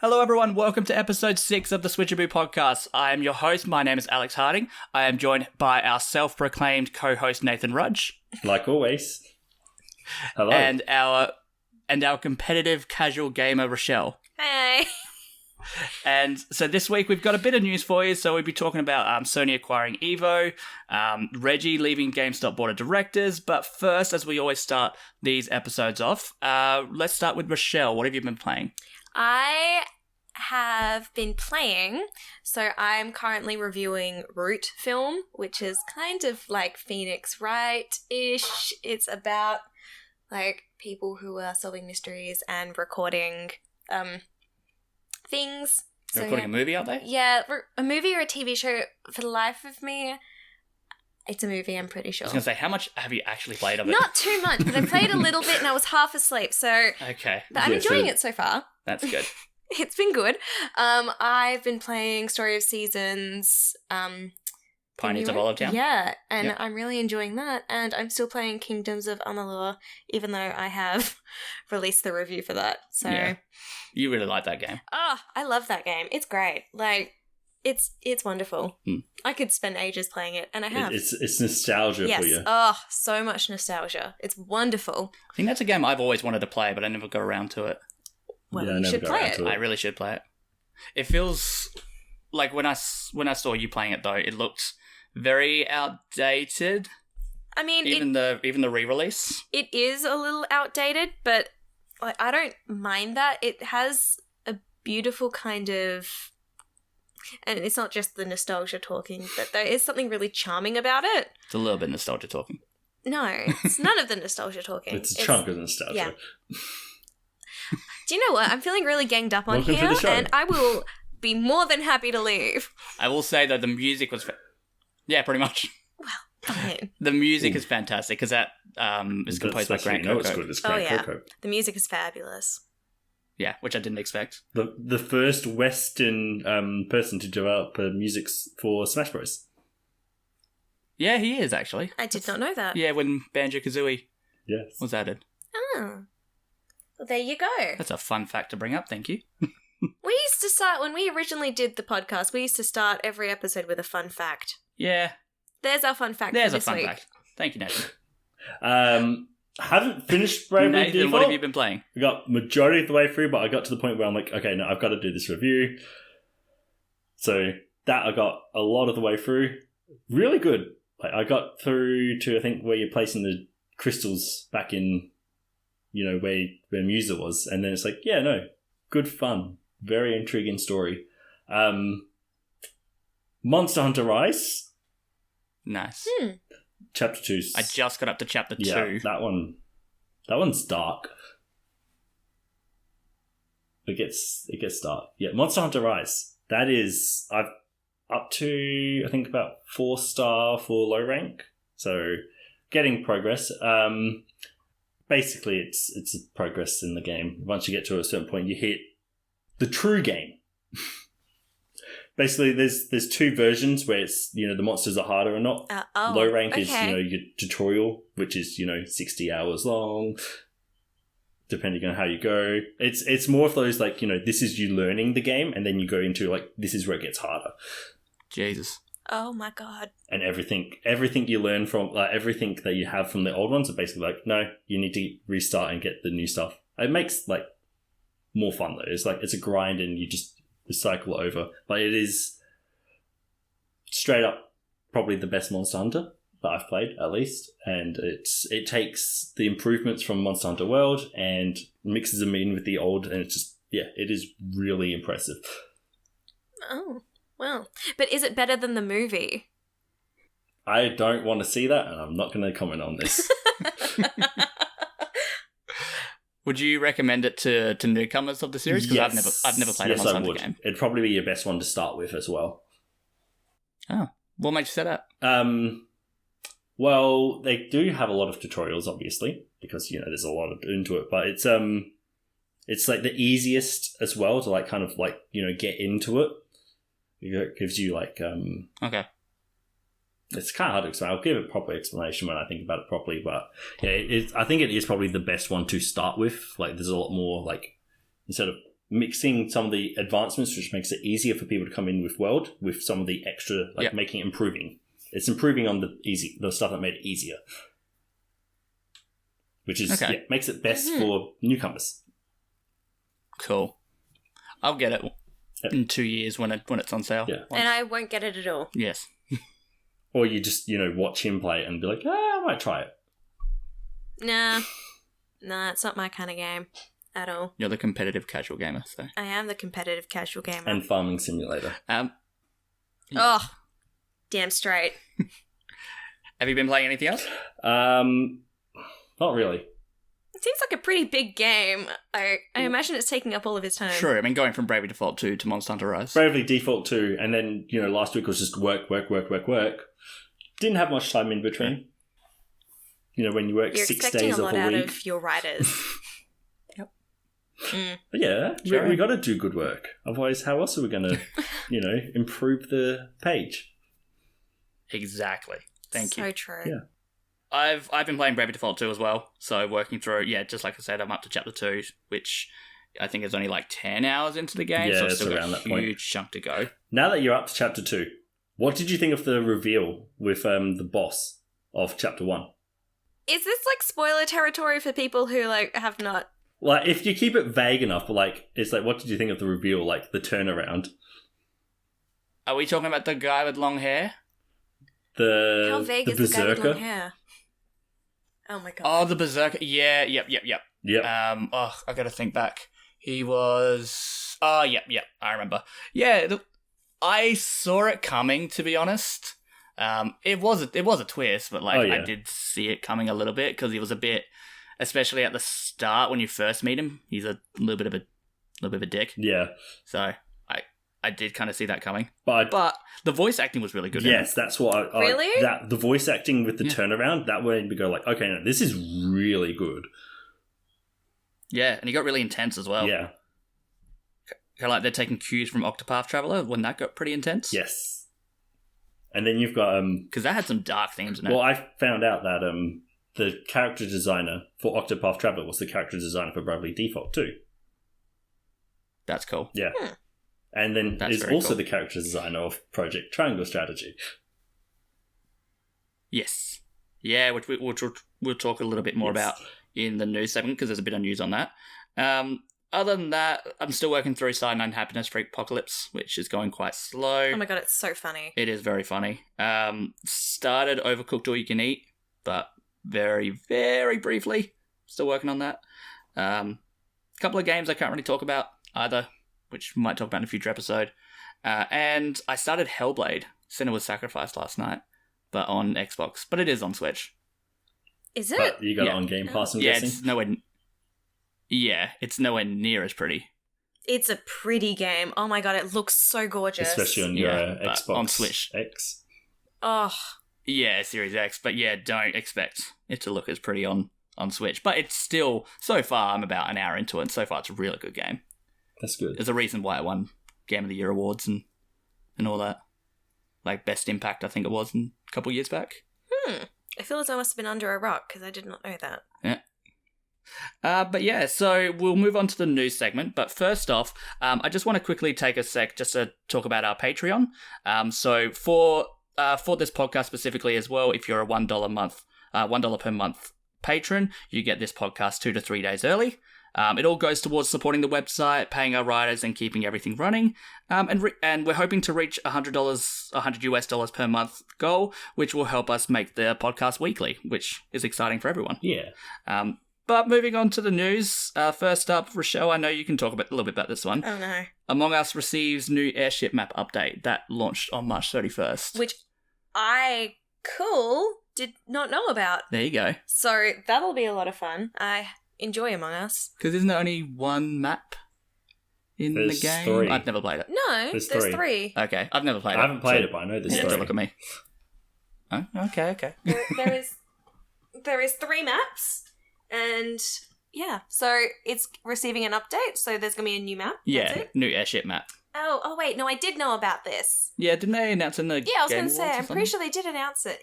Hello everyone, welcome to episode 6 of the Switchaboo Podcast. I am your host, my name is Alex Harding. I am joined by our self-proclaimed co-host Nathan Rudge. Like always. Hello. And our competitive casual gamer Rachelle. Hey. And so this week we've got a bit of news for you. So we'll be talking about Sony acquiring Evo, Reggie leaving GameStop Board of Directors. But first, as we always start these episodes off, let's start with Rachelle. What have you been playing? I have been playing, so I'm currently reviewing Root film, which is kind of like Phoenix Wright-ish. It's about like people who are solving mysteries and recording things. You're recording a movie out there? Yeah, a movie or a TV show. For the life of me, it's a movie, I'm pretty sure. I was going to say, how much have you actually played of it? Not too much, but I played a little bit and I was half asleep, so... Okay. But I'm enjoying it so far. That's good. It's been good. I've been playing Story of Seasons. Pioneers of Olive Town? Yeah, and Yep. I'm really enjoying that. And I'm still playing Kingdoms of Amalur, even though I have released the review for that. So, Yeah. You really like that game. Oh, I love that game. It's great. Like, it's wonderful. I could spend ages playing it, and I have. It's nostalgia for you. Yes. Oh, so much nostalgia. It's wonderful. I think that's a game I've always wanted to play, but I never got around to it. Well, Yeah, I you never should got play around it. to I really should play it. It feels like when I saw you playing it though, it looked very outdated. I mean, Even the re-release. it is a little outdated, but like, I don't mind that. It has a beautiful kind of, and it's not just the nostalgia talking, but there is something really charming about it. It's a little bit nostalgia talking. No, it's none of the nostalgia talking. It's a chunk of nostalgia. Yeah. Do you know what? I'm feeling really ganged up on Welcome to here, the show. and I will be more than happy to leave. I will say though, the music was... yeah, pretty much. Fine. The music is fantastic because that is composed by That's Grant you know it's Coco. good. It's Grant Oh, yeah. Coco. The music is fabulous. Yeah, which I didn't expect. The first Western person to develop music for Smash Bros. Yeah, he is actually. I did not know that. Yeah, when Banjo-Kazooie Yes. was added. Oh. Well, there you go. That's a fun fact to bring up, thank you. We used to start, when we originally did the podcast, we used to start every episode with a fun fact. Yeah, There's our fun fact there's for a this fun week. fact. Thank you, Nathan. Haven't finished Bravely Nathan, Default. what have you been playing? I got majority of the way through, but I got to the point where I'm like, okay, no, I've got to do this review. So that I got a lot of the way through. Really good. Like, I got through to, I think, where you're placing the crystals back in, where Musa was. And then it's like, yeah, no, good fun. Very intriguing story. Monster Hunter Rise, Nice. Chapter 2. I just got up to chapter 2. Yeah, that one's dark. It gets dark. Yeah, Monster Hunter Rise. That is, I've up to, I think, about 4-star for low rank. So getting progress. Basically it's a progress in the game. Once you get to a certain point, you hit the true game. Basically, there's 2 versions where it's, the monsters are harder or not. Low rank is, your tutorial, which is, 60 hours long, depending on how you go. It's more of those, like, this is you learning the game, and then you go into, like, this is where it gets harder. Jesus. Oh my god. And everything you learn from, like, everything that you have from the old ones are basically like, no, you need to restart and get the new stuff. It makes, like, more fun, though. It's like, it's a grind and you just cycle over. But it is straight up probably the best Monster Hunter that I've played, at least. And it takes the improvements from Monster Hunter World and mixes them in with the old, and it's just, yeah, it is really impressive. Oh, well. But is it better than the movie? I don't want to see that, and I'm not going to comment on this. Would you recommend it to newcomers of the series? Because I've never played a Monster Hunter game. It'd probably be your best one to start with as well. Oh, what made you say that? Well, they do have a lot of tutorials, obviously, because there's a lot into it. But it's like the easiest as well to like kind of like get into it. It gives you like okay. It's kind of hard to explain. I'll give a proper explanation when I think about it properly. But yeah, I think it is probably the best one to start with. Like, there's a lot more, like, instead of mixing some of the advancements, which makes it easier for people to come in with world, with some of the extra, like, making it improving. It's improving on the stuff that made it easier. Which is, makes it best for newcomers. Cool. I'll get it in 2 years when it's on sale. Yeah. And I won't get it at all. Yes. Or you just, watch him play it and be like, I might try it. Nah, it's not my kind of game at all. You're the competitive casual gamer, so. I am the competitive casual gamer. And farming simulator. Oh, damn straight. Have you been playing anything else? Not really. It seems like a pretty big game. I imagine it's taking up all of his time. True. I mean, going from Bravely Default 2 to Monster Hunter Rise. Bravely Default 2, and then, last week was just work. Didn't have much time in between. When you work You're 6 expecting days a of lot a out week. of your writers. But yeah, Sure. we got to do good work. Otherwise, how else are we going to, improve the page? Exactly. Thank you. So true. Yeah. I've been playing Bravely Default 2 as well, so working through, just like I said, I'm up to Chapter 2, which I think is only like 10 hours into the game, so it's still got a huge chunk to go. Now that you're up to Chapter 2, what did you think of the reveal with the boss of Chapter 1? Is this like spoiler territory for people who have not... Like, if you keep it vague enough, but it's like, what did you think of the reveal, like the turnaround? Are we talking about the guy with long hair? How vague the is berserker? the guy with long hair? Oh my god. Oh, the Berserker. Yeah, yep. Yep. I gotta think back. He was... Oh, yep, I remember. Yeah, I saw it coming, to be honest. It was a twist, but I did see it coming a little bit, because he was a bit... Especially at the start when you first meet him, he's a little bit of a dick. Yeah. So I did kind of see that coming. But the voice acting was really good. Yes, that's what Really? the voice acting with the turnaround, that way we go like, okay, no, this is really good. Yeah, and he got really intense as well. Yeah. Kind of like they're taking cues from Octopath Traveler when that got pretty intense. Yes. And then you've got because that had some dark themes in it. Well, I found out that the character designer for Octopath Traveler was the character designer for Bravely Default too. That's cool. Yeah. And then is also the character designer of Project Triangle Strategy. Yes. Yeah, which we'll talk a little bit more about in the news segment, because there's a bit of news on that. Other than that, I'm still working through Cyanide Happiness for Apocalypse, which is going quite slow. Oh my god, it's so funny. It is very funny. Started Overcooked All You Can Eat, but very, very briefly. Still working on that. Couple of games I can't really talk about either, which we might talk about in a future episode. And I started Hellblade. Senua's Sacrifice last night, but on Xbox. But it is on Switch. Is it? But you got it on Game Pass, I'm guessing? It's nowhere near as pretty. It's a pretty game. Oh my god, it looks so gorgeous. Especially on your Xbox on Switch X. Oh. Yeah, Series X. But yeah, don't expect it to look as pretty on Switch. But it's still, so far, I'm about an hour into it, and so far it's a really good game. That's good. There's a reason why it won Game of the Year awards and all that. Like Best Impact, I think it was, a couple years back. I feel as though I must have been under a rock, because I did not know that. Yeah. But yeah, so we'll move on to the news segment. But first off, I just want to quickly take a sec just to talk about our Patreon. So for this podcast specifically as well, if you're a $1 per month patron, you get this podcast 2 to 3 days early. It all goes towards supporting the website, paying our writers, and keeping everything running. And we're hoping to reach $100 US per month goal, which will help us make the podcast weekly, which is exciting for everyone. Yeah. But moving on to the news, first up, Rachelle, I know you can talk a little bit about this one. Oh no. Among Us receives new airship map update that launched on March 31st. Which I did not know about. There you go. So that'll be a lot of fun. I enjoy Among Us. Because isn't there only one map in the game? 3. I've never played it. No, there's 3. Okay, I've never played it. I haven't played it, but I know there's 3. Don't look at me. Oh, okay. There is 3 maps, and yeah, so it's receiving an update. So there's gonna be a new map. Yeah, That's it? new airship map. Oh, wait, no, I did know about this. Yeah, didn't they announce in the Yeah, I was Game going to say, Awards or I'm pretty sure they did announce it.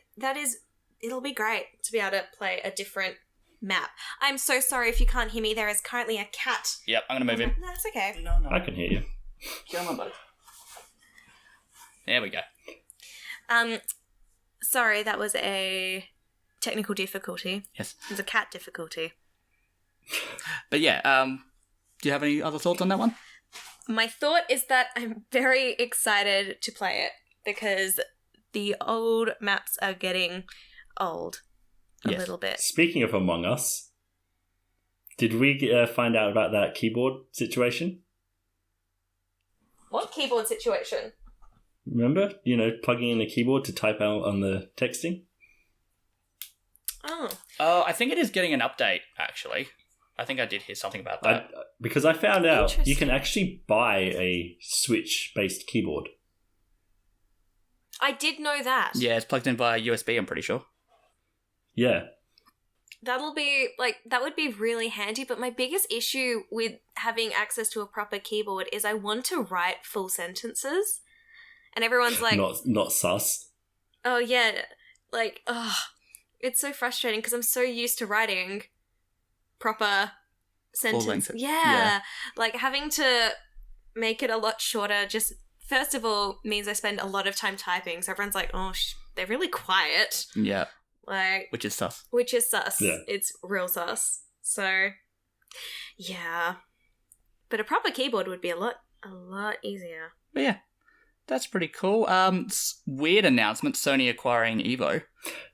It'll be great to be able to play a different map. I'm so sorry if you can't hear me. There is currently a cat. Yep, I'm going to move him. No, that's okay. No. I can hear you. Come on, buddy. There we go. Sorry, that was a technical difficulty. Yes. It was a cat difficulty. But yeah, do you have any other thoughts on that one? My thought is that I'm very excited to play it because the old maps are getting old a little bit. Speaking of Among Us, did we find out about that keyboard situation? What keyboard situation? Remember? Plugging in a keyboard to type out on the texting? Oh. I think it is getting an update, actually. I think I did hear something about that. Because I found out you Interesting. can actually buy a Switch-based keyboard. I did know that. Yeah, it's plugged in via USB, I'm pretty sure. Yeah. That would be really handy, but my biggest issue with having access to a proper keyboard is I want to write full sentences. And everyone's like, Not sus. oh yeah, it's so frustrating because I'm so used to writing proper sentences. length. Yeah. Like having to make it a lot shorter just first of all means I spend a lot of time typing. So everyone's like, oh, they're really quiet. Yeah, Like, which is sus. which is sus. Yeah. It's real sus. So, yeah. But a proper keyboard would be a lot easier. But yeah, that's pretty cool. Weird announcement, Sony acquiring Evo.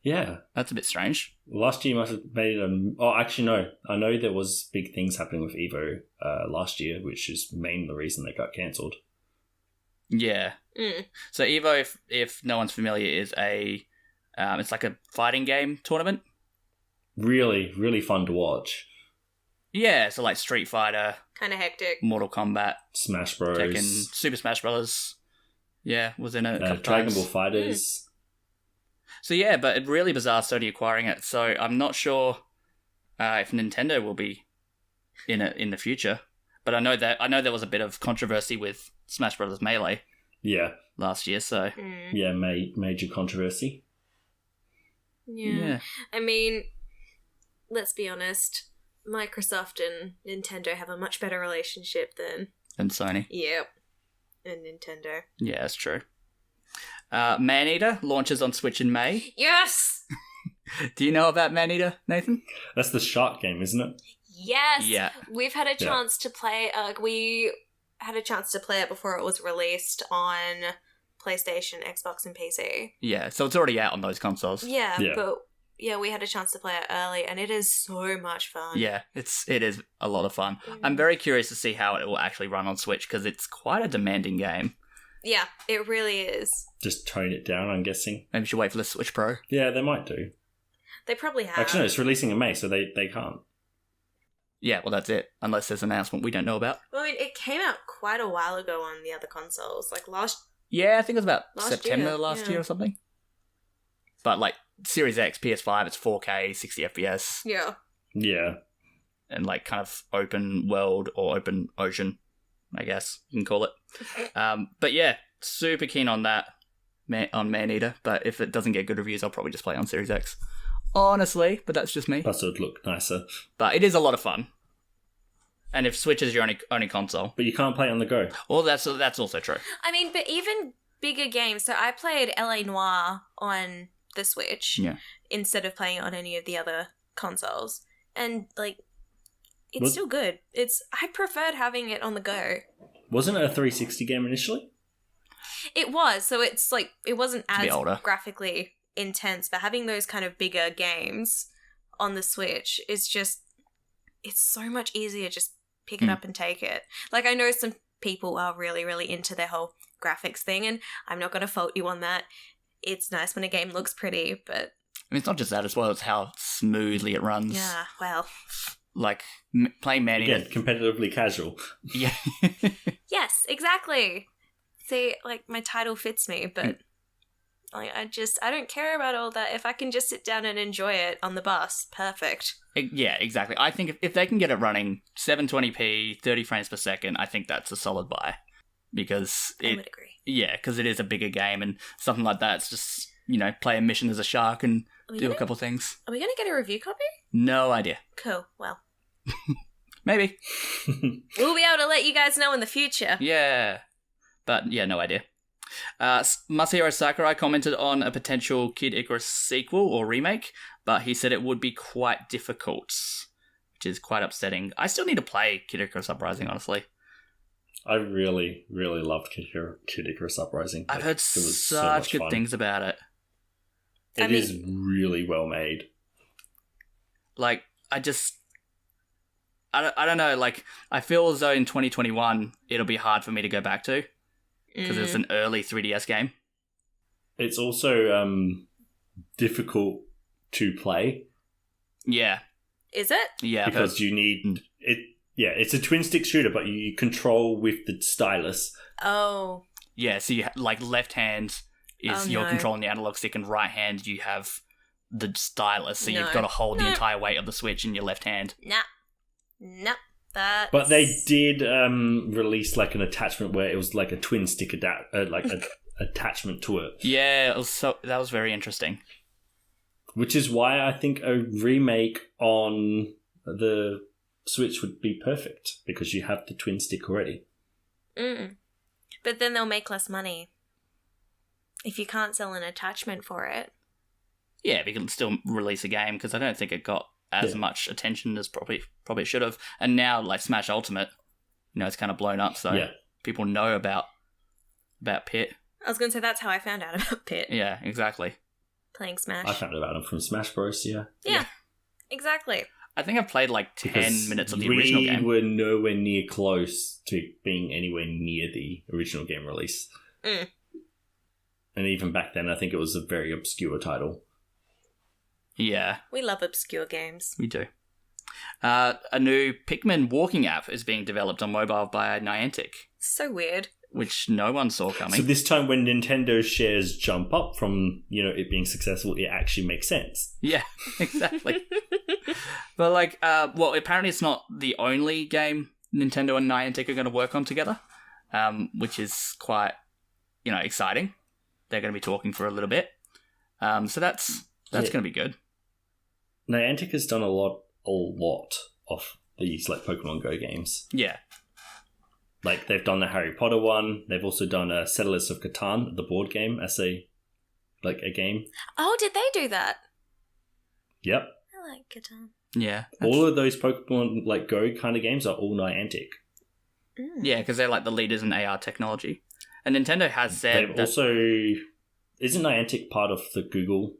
Yeah. That's a bit strange. Last year must have made Oh, actually, no. I know there was big things happening with Evo last year, which is mainly the reason they got cancelled. Yeah. Mm. So Evo, if no one's familiar, is it's like a fighting game tournament. Really, really fun to watch. Yeah, so like Street Fighter, Kind of hectic. Mortal Kombat, Smash Bros. Tekken, Super Smash Brothers. Yeah, was in it a couple Dragon times. Ball Fighters. So yeah, but it's really bizarre Sony acquiring it. So I'm not sure if Nintendo will be in it in the future. But I know there was a bit of controversy with Smash Brothers Melee Yeah. last year. So Mm. Yeah, major controversy. Yeah. I mean, let's be honest. Microsoft and Nintendo have a much better relationship than and Sony. and Nintendo. Yeah, that's true. Maneater launches on Switch in May. Yes! Do you know about Maneater, Nathan? That's the shark game, isn't it? Yes! Yeah. We've had a chance to play, we had a chance to play it before it was released on PlayStation, Xbox, and PC. Yeah, so it's already out on those consoles. Yeah, Yeah. but we had a chance to play it early, and it is so much fun. Yeah, it is a lot of fun. Mm. I'm very curious to see how it will actually run on Switch because it's quite a demanding game. Yeah, it really is. Just tone it down, I'm guessing. Maybe we should wait for the Switch Pro. Yeah, they might do. They probably have. Actually, no, it's releasing in May, so they can't. Yeah, well, that's it. Unless there's an announcement we don't know about. I mean, it came out quite a while ago on the other consoles, like last. Yeah, I think it was about Last September year, last yeah. year or something. But like Series X, PS5, it's 4K, 60 FPS, Yeah. Yeah. and like kind of open world or open ocean, I guess you can call it. But yeah, super keen on that, on Maneater. But if it doesn't get good reviews, I'll probably just play it on Series X. Honestly, but that's just me. Plus, it would look nicer. But it is a lot of fun. And if Switch is your only console, But you can't play it on the go. well, that's also true. I mean, but even bigger games. So I played LA Noire on the Switch Yeah. instead of playing it on any of the other consoles, and like, it's Was- still good. I preferred having it on the go. Wasn't it a 360 game initially? It was, so it's like it wasn't a bit as older. graphically intense, but having those kind of bigger games on the Switch is just, it's so much easier. Just pick it up and take it. Like, I know some people are really, really into their whole graphics thing, and I'm not going to fault you on that. It's nice when a game looks pretty, but I mean, it's not just that as well; it's how smoothly it runs. yeah, well, Like playing Maneater. Again, competitively casual. Yeah. yes, exactly. See, like, my title fits me, but like, I don't care about all that. If I can just sit down and enjoy it on the bus, perfect. Yeah, exactly. I think if they can get it running 720p, 30 frames per second, I think that's a solid buy. because I would agree. Yeah, because it is a bigger game, and something like that, it's just, play a mission as a shark and do a couple things. Are we going to get a review copy? No idea. Cool. Well. Maybe. We'll be able to let you guys know in the future. Yeah. But, yeah, no idea. Masahiro Sakurai commented on a potential Kid Icarus sequel or remake, but he said it would be quite difficult, which is quite upsetting. I still need to play Kid Icarus Uprising, honestly. I really, really loved Kid Icarus Uprising. I've heard such good things about it. It is really well made. Like, I don't know, like, I feel as though in 2021 it'll be hard for me to go back to, because it's an early 3DS game. It's also difficult to play. Yeah. Is it? Yeah. Because you need... Yeah, it's a twin-stick shooter, but you control with the stylus. Oh. Yeah, so you left hand is you're controlling the analog stick, and right hand you have the stylus, so you've got to hold the entire weight of the Switch in your left hand. Nah. But they did release like an attachment where it was like a twin-stick attachment to it. Yeah, that was very interesting. Which is why I think a remake on the Switch would be perfect, because you have the twin stick already. But then they'll make less money if you can't sell an attachment for it. Yeah, but you can still release a game, because I don't think it got as much attention as probably it should have. And now, like Smash Ultimate, it's kind of blown up, so people know about Pit. I was going to say that's how I found out about Pit. Yeah, exactly. Playing Smash. I found about him from Smash Bros. Yeah, exactly. I think I've played like 10 minutes of the original game. We were nowhere near close to being anywhere near the original game release. And even back then, I think it was a very obscure title. Yeah. We love obscure games. We do. A new Pikmin walking app is being developed on mobile by Niantic. So weird. Which no one saw coming. So this time when Nintendo's shares jump up from, it being successful, it actually makes sense. Yeah, exactly. But apparently it's not the only game Nintendo and Niantic are going to work on together, which is quite, exciting. They're going to be talking for a little bit. So that's going to be good. Niantic has done a lot of these Pokemon Go games. Yeah. They've done the Harry Potter one. They've also done Settlers of Catan, the board game, as a game. Oh, did they do that? Yep. I like Catan. Yeah. All of those Pokemon Go kind of games are all Niantic. Yeah, because they're the leaders in AR technology. And Nintendo has said They've also... Isn't Niantic part of the Google...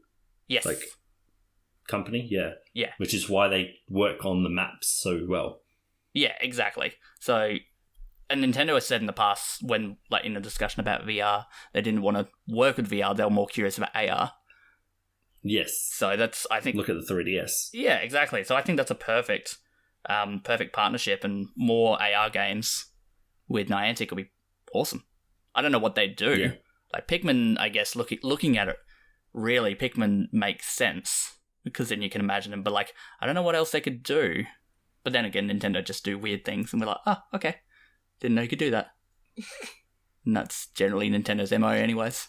Yes. Company? Yeah. Yeah. Which is why they work on the maps so well. Yeah, exactly. So... And Nintendo has said in the past, when in a discussion about VR, they didn't want to work with VR. They were more curious about AR. Yes. So that's, I think... Look at the 3DS. Yeah, exactly. So I think that's a perfect partnership, and more AR games with Niantic will be awesome. I don't know what they'd do. Yeah. Pikmin, I guess, looking at it, really, Pikmin makes sense, because then you can imagine them. But I don't know what else they could do. But then again, Nintendo just do weird things, and we're like, oh, okay. Didn't know you could do that. And that's generally Nintendo's MO anyways.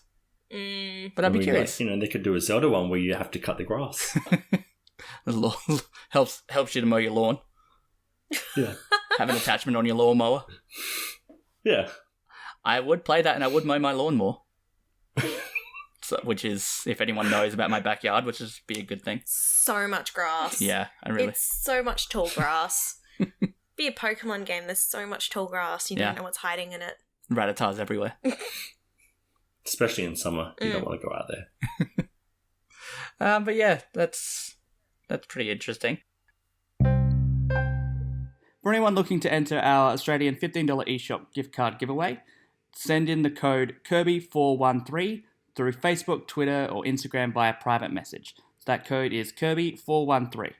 But I'd be curious. They could do a Zelda one where you have to cut the grass. helps you to mow your lawn. Yeah. Have an attachment on your lawnmower. Yeah. I would play that, and I would mow my lawn more. Which is, if anyone knows about my backyard, which is be a good thing. So much grass. Yeah, It's so much tall grass. Be a Pokemon game, there's so much tall grass, you don't know what's hiding in it. Rattatas everywhere. Especially in summer, you don't want to go out there. But yeah, that's pretty interesting. For anyone looking to enter our Australian $15 eShop gift card giveaway, send in the code Kirby413 through Facebook, Twitter, or Instagram via private message. So that code is Kirby413.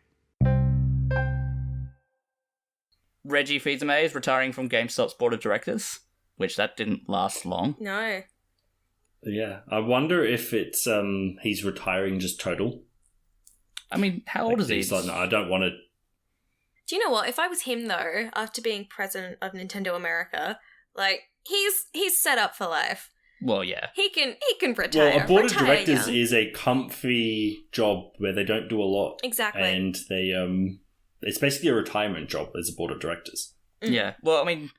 Reggie Fils-Aime is retiring from GameStop's Board of Directors, which that didn't last long. No. Yeah. I wonder if it's he's retiring just total. I mean, how old is he? He's no, I don't want to... Do you know what? If I was him, though, after being president of Nintendo America, he's set up for life. Well, yeah. He can retire. Well, a board of retire directors young. is a comfy job where they don't do a lot. Exactly. And they it's basically a retirement job as a board of directors. Yeah. Well, I mean,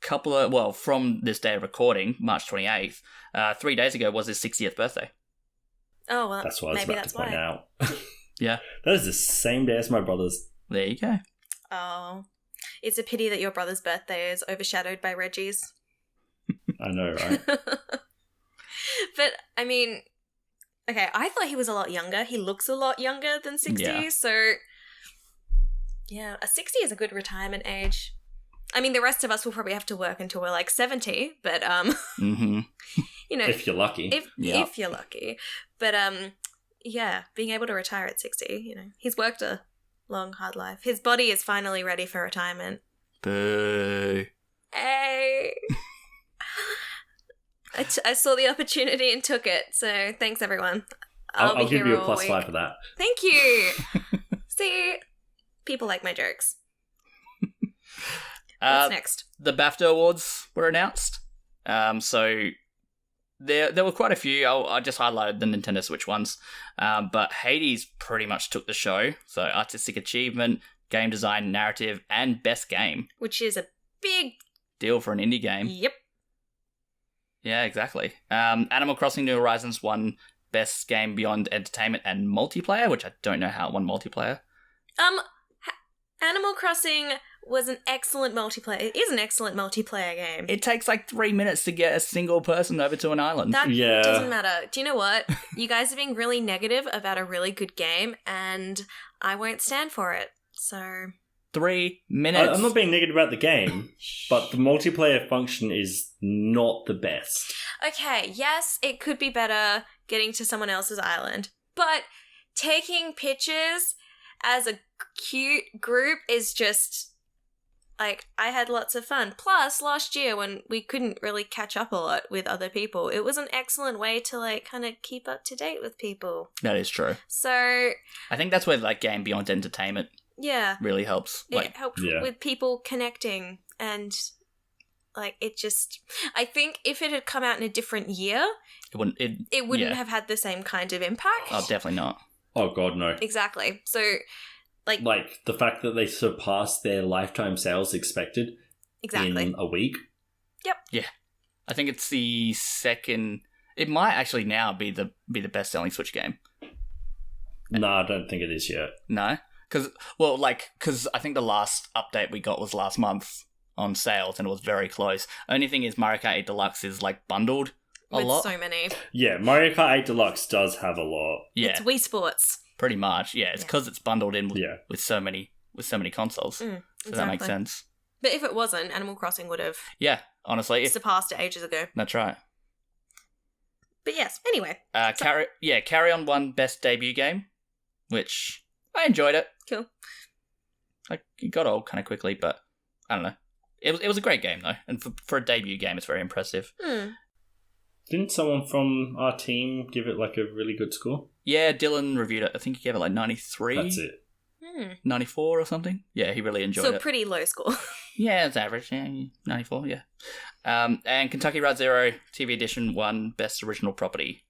from this day of recording, March 28th, 3 days ago was his 60th birthday. Oh, well, That's what I was maybe about that's to point why. out. Yeah. That is the same day as my brother's. There you go. Oh, it's a pity that your brother's birthday is overshadowed by Reggie's. I know, right? But, I mean, okay, I thought he was a lot younger. He looks a lot younger than 60, Yeah. so, yeah, a 60 is a good retirement age. I mean, the rest of us will probably have to work until we're like 70, but, Mm-hmm. you know, If you're lucky. if you're lucky. But, yeah, being able to retire at 60, you know, he's worked a long, hard life. His body is finally ready for retirement. Boo. Hey! I saw the opportunity and took it, so thanks everyone. I'll be give here you a all +5 week. for that. Thank you! See? People like my jokes. What's next? The BAFTA Awards were announced. So there were quite a few. I just highlighted the Nintendo Switch ones. But Hades pretty much took the show. So Artistic Achievement, Game Design, Narrative, and Best Game. Which is a big Deal for an indie game. Yep. Yeah, exactly. Animal Crossing New Horizons won Best Game Beyond Entertainment and Multiplayer, which I don't know how it won multiplayer. Animal Crossing was an excellent multiplayer. It is an excellent multiplayer game. It takes like 3 minutes to get a single person over to an island. That Yeah. doesn't matter. Do you know what? You guys are being really negative about a really good game, and I won't stand for it. So 3 minutes. I'm not being negative about the game, but the multiplayer function is not the best. okay, yes, it could be better getting to someone else's island, but taking pictures as a cute group is just, like, I had lots of fun. Plus, last year when we couldn't really catch up a lot with other people, it was an excellent way to, like, kind of keep up to date with people. That is true. So, I think that's where like Game Beyond Entertainment yeah, really helps. it Like, helped Yeah. with people connecting, and, like, it just, I think if it had come out in a different year, it wouldn't. it wouldn't Yeah. have had the same kind of impact. Oh, definitely not. Oh god, no. Exactly. So, like The fact that they surpassed their lifetime sales expected exactly. in a week. I think it's the second. It might actually now be the best selling Switch game. No, I don't think it is yet. No, because I think the last update we got was last month on sales, and it was very close. Only thing is, Mario Kart 8 Deluxe is like bundled a with lot. so many. Yeah, Mario Kart 8 Deluxe does have a lot. Yeah, It's Wii Sports. pretty much. Yeah, it's because it's bundled in Yeah. with so many consoles. So that makes Exactly. sense. But if it wasn't, Animal Crossing would have Yeah, honestly, surpassed it ages ago. that's right. But yes, anyway. Carry On won Best Debut Game, which I enjoyed it. Cool. Like, it got old kind of quickly, but I don't know. It was a great game though, and for a debut game, it's very impressive. Didn't someone from our team give it like a really good score? Yeah, Dylan reviewed it. I think he gave it like 93, That's it. 94 or something. Yeah, he really enjoyed So it. pretty low score. Yeah, it's average. Yeah, 94. Yeah. And Kentucky Route Zero TV Edition won Best Original Property,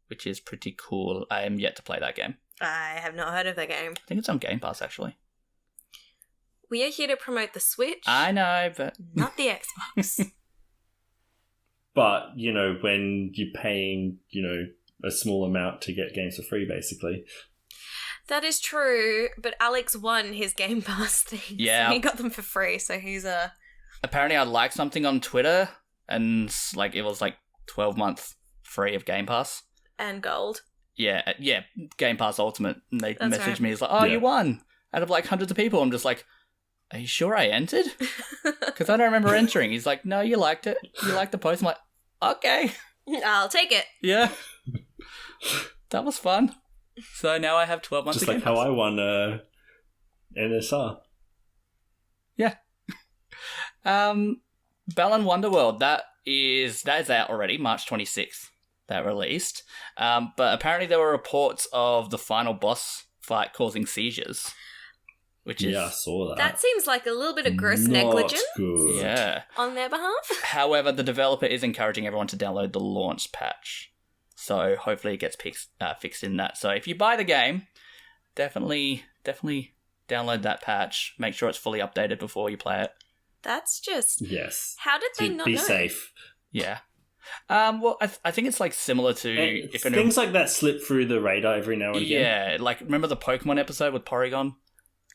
which is pretty cool. I am yet to play that game. I have not heard of that game. I think it's on Game Pass actually. We are here to promote the Switch, I know, but not the Xbox. But, when you're paying, a small amount to get games for free, basically. That is true, but Alex won his Game Pass thing. Yeah. So he got them for free, so he's a... apparently I liked something on Twitter, and like it was like 12 months free of Game Pass. And gold. Yeah, Game Pass Ultimate. And they That's messaged right. me. It's like, oh, Yeah. you won out of like hundreds of people. I'm just like, are you sure I entered? Because I don't remember entering. He's like, no, you liked it. You liked the post. I'm like, okay. I'll take it. Yeah. That was fun. So now I have 12 months Just of like Game how Pass. I won NSR. Yeah. Balan Wonderworld, that is out already, March 26th. That released. But apparently there were reports of the final boss fight causing seizures. which is... Yeah, I saw that. That seems like a little bit of gross Not negligence good. Yeah. on their behalf. However, the developer is encouraging everyone to download the launch patch. So hopefully it gets fixed in that. So if you buy the game, definitely download that patch. Make sure it's fully updated before you play it. That's just... Yes. How did they not be know? safe. Yeah. Well, I think it's like similar to... Things like that slip through the radar every now and again. Yeah, like remember the Pokemon episode with Porygon?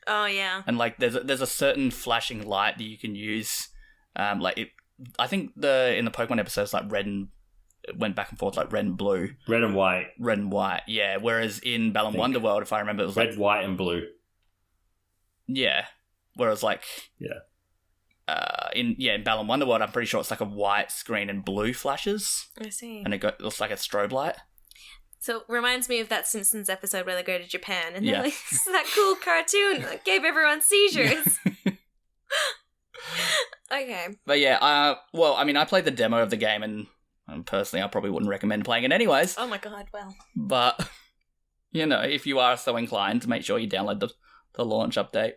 Oh, yeah. And like there's a certain flashing light that you can use. I think in the Pokemon episodes, like red and... It went back and forth like red and blue. Red and white. Red and white, yeah. Whereas in Balan Wonderworld, if I remember, it was red, like... white, and blue. Yeah. Whereas like... Yeah. In Balan Wonderworld, I'm pretty sure it's like a white screen and blue flashes. I see. And it looks like a strobe light. So it reminds me of that Simpsons episode where they go to Japan and Yeah. they're like, this is that cool cartoon that gave everyone seizures. Okay. But yeah, I played the demo of the game and personally I probably wouldn't recommend playing it anyways. Oh my god, well. But, if you are so inclined, make sure you download the launch update.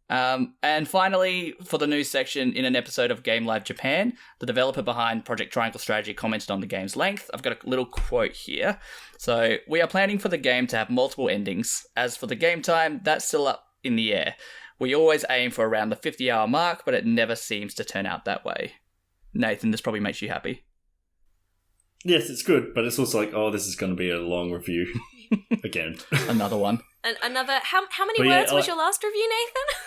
And finally, for the news section, in an episode of Game Live Japan, the developer behind Project Triangle Strategy commented on the game's length. I've got a little quote here. So, we are planning for the game to have multiple endings. As for the game time, that's still up in the air. We always aim for around the 50-hour mark, but it never seems to turn out that way. Nathan, this probably makes you happy. Yes, it's good, but it's also like, oh, this is going to be a long review again. Another one. And another... How many But yeah, words was your last review, Nathan?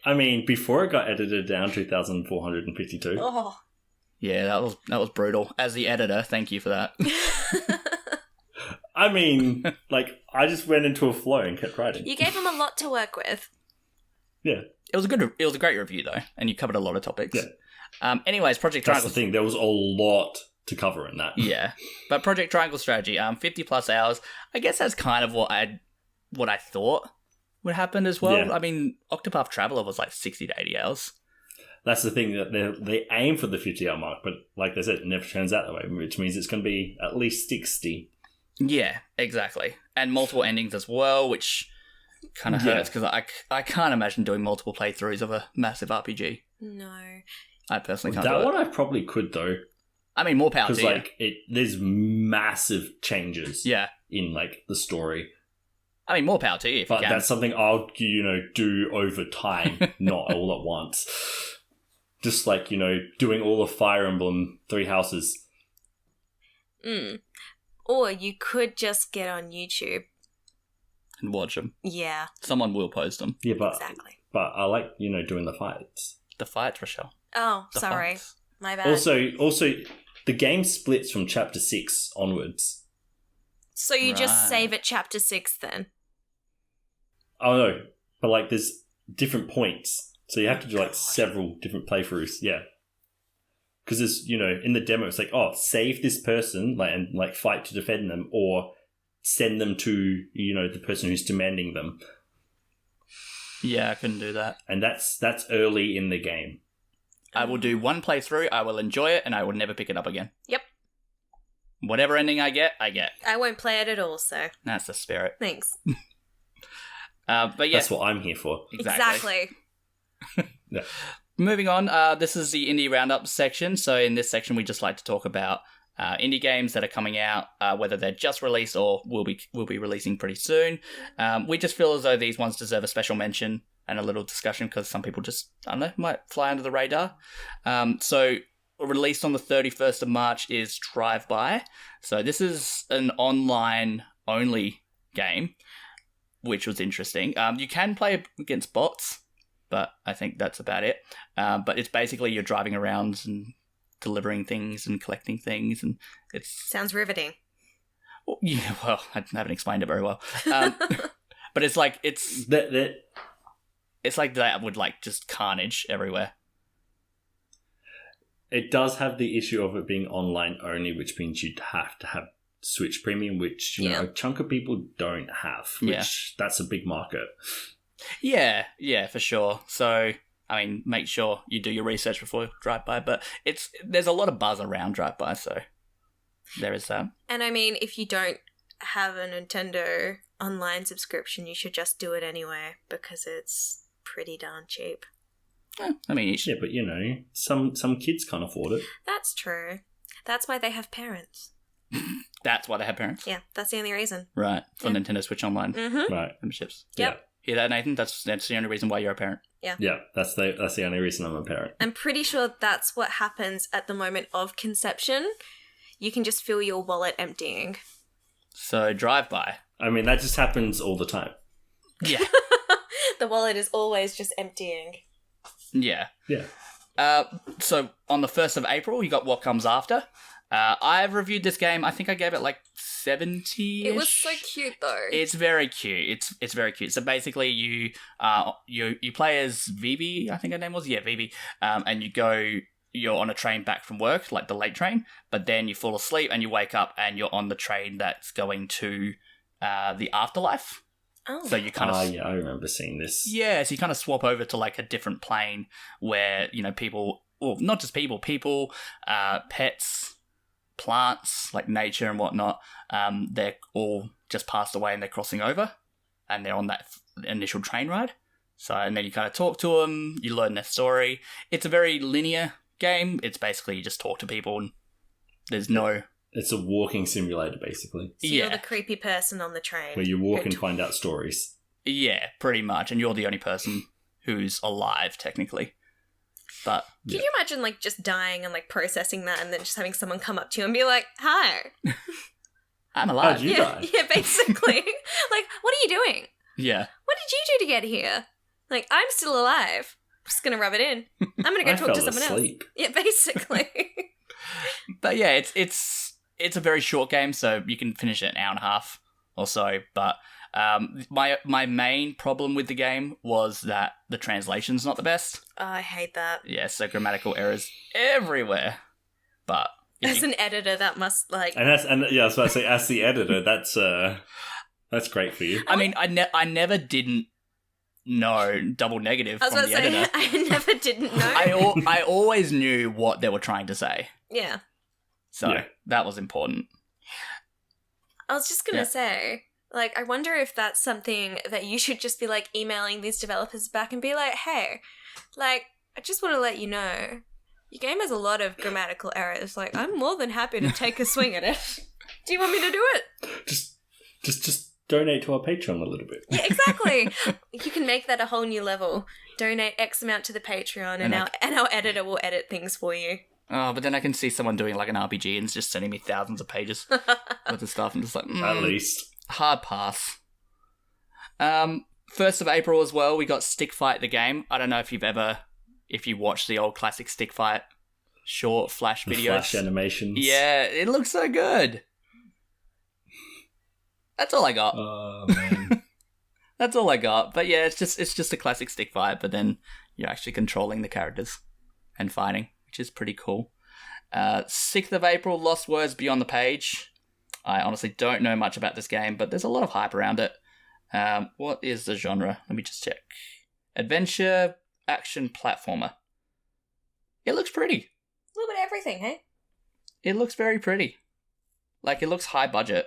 I mean, before it got edited down 2,452. Oh. Yeah, that was brutal. As the editor, thank you for that. I mean, I just went into a flow and kept writing. You gave him a lot to work with. Yeah. It was a great review though, and you covered a lot of topics. Yeah. Anyways, Project That's Triangle. the thing. There was a lot to cover in that. Yeah, but Project Triangle Strategy, 50 plus hours. I guess that's kind of what I thought would happen as well. Yeah. I mean, Octopath Traveler was like 60 to 80 hours. That's the thing, that they aim for the 50-hour mark, but like they said, it never turns out that way, which means it's going to be at least 60. Yeah, exactly, and multiple endings as well, which kind of hurts because I can't imagine doing multiple playthroughs of a massive RPG. No. I personally can't. That do one it. I probably could though. I mean, more power to you. Because there's massive changes. Yeah. In the story. I mean, more power to you if you But can. that's something I'll do over time, not all at once. Just doing all of Fire Emblem 3 Houses. Or you could just get on YouTube. And watch them. Yeah. Someone will post them. Yeah, but Exactly. But I like doing the fights. The fights, Rochelle. Oh, The sorry. fights. My bad. Also, the game splits from chapter 6 onwards. So you just Right. save at chapter 6 then? Oh no, but there's different points, so you have to do God. several different playthroughs. Yeah, because there's in the demo it's save this person and fight to defend them, or send them to the person who's demanding them. Yeah, I couldn't do that. And that's early in the game. I will do one playthrough, I will enjoy it, and I will never pick it up again. Yep. Whatever ending I get, I get. I won't play it at all, so That's the spirit. thanks. But yeah, That's what I'm here for. exactly. Yeah. Moving on, this is the Indie Roundup section. So in this section, we just like to talk about indie games that are coming out, whether they're just released or will be releasing pretty soon. We just feel as though these ones deserve a special mention and a little discussion because some people just, I don't know, might fly under the radar. So released on the 31st of March is Drive By. So this is an online-only game, which was interesting. You can play against bots, but I think that's about it. But it's basically you're driving around and delivering things and collecting things, and it's... Sounds riveting. Well, yeah, well, I haven't explained it very well. But it's like, it's like that with just carnage everywhere. It does have the issue of it being online only, which means you'd have to have Switch Premium, which a chunk of people don't have, which that's a big market. Yeah, for sure. So, I mean, make sure you do your research before Drive By, but there's a lot of buzz around Drive By, so there is that. And I mean, if you don't have a Nintendo online subscription, you should just do it anyway because it's pretty darn cheap. I mean, Yeah, but you know, some kids can't afford it. That's true. That's why they have parents. that's why they have parents. Yeah, that's the only reason. Right, for Yeah. Nintendo Switch Online Mm-hmm. Right. memberships. Yep. Hear that, Nathan? That's the only reason why you're a parent. Yeah, that's the only reason I'm a parent. I'm pretty sure that's what happens at the moment of conception. You can just feel your wallet emptying. So drive-by. I mean, that just happens all the time. Yeah. The wallet is always just emptying. Yeah. Yeah. So on the 1st of April, you got What Comes After. I've reviewed this game. I think I gave it like 70. It was so cute though. It's very cute. It's very cute. So basically, you play as Vivi. I think her name was Vivi. And you're on a train back from work, like the late train. But then you fall asleep and you wake up and you're on the train that's going to the afterlife. Oh. So you kind of Yeah, I remember seeing this. yeah. So you kind of swap over to like a different plane where people, well, not just people, pets, plants, like nature and whatnot, they're all just passed away and they're crossing over and they're on that initial train ride. So, and then you kind of talk to them, you learn their story. It's a very linear game. It's basically you just talk to people and there's no... It's a walking simulator, basically, So you're the creepy person on the train. where you walk and find out stories. Yeah, pretty much. And you're the only person who's alive, technically. But... Can you imagine like just dying and like processing that and then just having someone come up to you and be like, hi. I'm alive. How'd you yeah, die? yeah, basically. Like, what are you doing? Yeah. What did you do to get here? Like, I'm still alive. I'm just gonna rub it in. I'm gonna go I talk to fell someone asleep. else. Yeah, basically. But yeah, it's a very short game, so you can finish it an hour and a half or so. But my main problem with the game was that the translation's not the best. Oh, I hate that. Yeah, so grammatical errors everywhere. But As an editor, that must like. And I was about to say, as the editor, that's great for you. I mean, I never didn't know double negative I was from about the to say, editor. I never didn't know. I always knew what they were trying to say, Yeah. so Yeah. that was important. I was just gonna Yeah. say, like, I wonder if that's something that you should just be like emailing these developers back and be like, hey, like, I just want to let you know, your game has a lot of grammatical errors. Like, I'm more than happy to take a swing at it. Do you want me to do it? Just donate to our Patreon a little bit. Yeah, exactly. You can make that a whole new level. Donate X amount to the Patreon, and our editor will edit things for you. Oh, but then I can see someone doing like an RPG and it's just sending me thousands of pages worth of stuff and just like At least. hard pass. 1st of April as well, we got Stick Fight the game. I don't know if you watched the old classic Stick Fight short Flash The videos. Flash animations. Yeah, it looks so good. That's all I got. Oh, man. That's all I got. But yeah, it's just a classic Stick Fight, but then you're actually controlling the characters and fighting, which is pretty cool. 6th of April, Lost Words Beyond the Page. I honestly don't know much about this game, but there's a lot of hype around it. What is the genre? Let me just check. Adventure, action, platformer. It looks pretty. A little bit of everything, hey? It looks very pretty. Like, it looks high budget.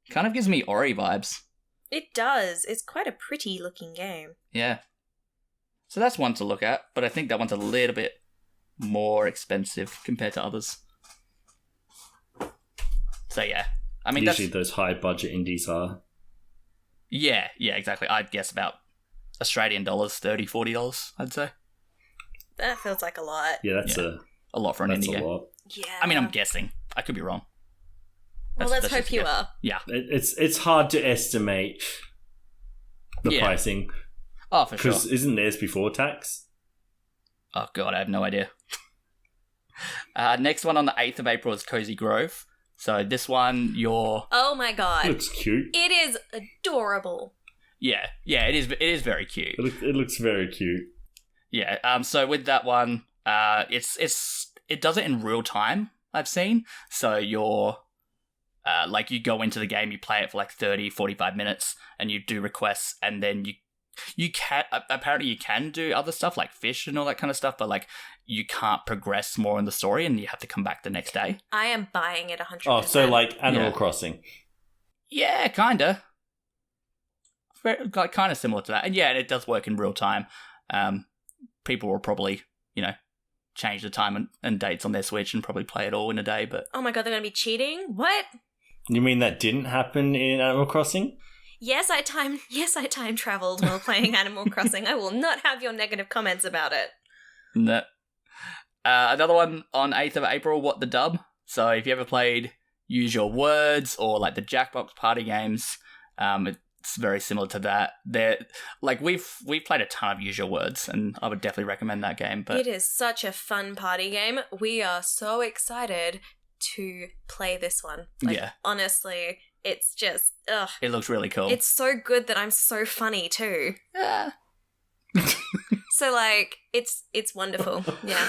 Kind of gives me Ori vibes. It does. It's quite a pretty looking game. Yeah. So that's one to look at, but I think that one's a little bit more expensive compared to others. So yeah. I mean, Usually those high budget indies are. Yeah, exactly. I'd guess about Australian dollars, $30, $40, I'd say. That feels like a lot. Yeah, that's a lot for an that's indie a game. lot. Yeah. I mean, I'm guessing. I could be wrong. Well, let's hope just a you guess. are. Yeah. It's hard to estimate the Yeah. pricing Oh, for sure. because isn't theirs before tax? Oh, God, I have no idea. Next one on the 8th of April is Cozy Grove. So this one, Oh my god. It looks cute. It is adorable. Yeah, it is very cute. It looks very cute. Yeah, so with that one, it does it in real time, I've seen. So you're, like, you go into the game, you play it for like 30, 45 minutes, and you do requests, and then you You can apparently you can do other stuff like fish and all that kind of stuff, but like you can't progress more in the story, and you have to come back the next day. I am buying it 100%. Oh, so like Animal Crossing. Yeah, kinda. Like kind of similar to that, and yeah, it does work in real time. People will probably, change the time and dates on their Switch and probably play it all in a day. But oh my god, they're gonna be cheating? What? You mean that didn't happen in Animal Crossing? Yes, I time traveled while playing Animal Crossing. I will not have your negative comments about it. No. Another one on 8th of April, What the Dub? So if you ever played Use Your Words or like the Jackbox party games, it's very similar to that. They're like we've played a ton of Use Your Words, and I would definitely recommend that game. But it is such a fun party game. We are so excited to play this one. Yeah. Honestly, it's just ugh. It looks really cool. It's so good that I'm so funny too. Yeah. So like it's wonderful. Yeah.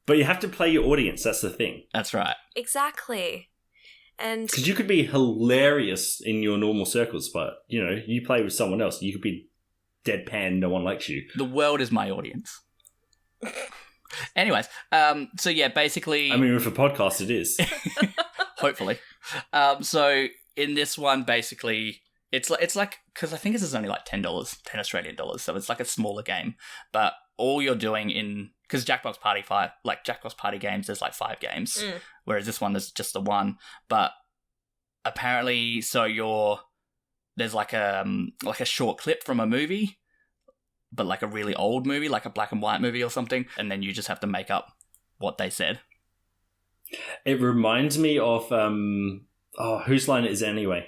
But you have to play your audience, that's the thing. That's right. Exactly. And because you could be hilarious in your normal circles, but you play with someone else, you could be deadpan, no one likes you. The world is my audience. Anyways, so yeah, basically, I mean, with a podcast, it is. Hopefully. So in this one, basically, it's like because I think this is only like $10, 10 Australian dollars, so it's like a smaller game. But all you're doing because Jackbox Party games, there's like 5 games, whereas this one there's just the one. But apparently, there's like a short clip from a movie, but like a really old movie, like a black and white movie or something, and then you just have to make up what they said. It reminds me of Whose Line It Is Anyway?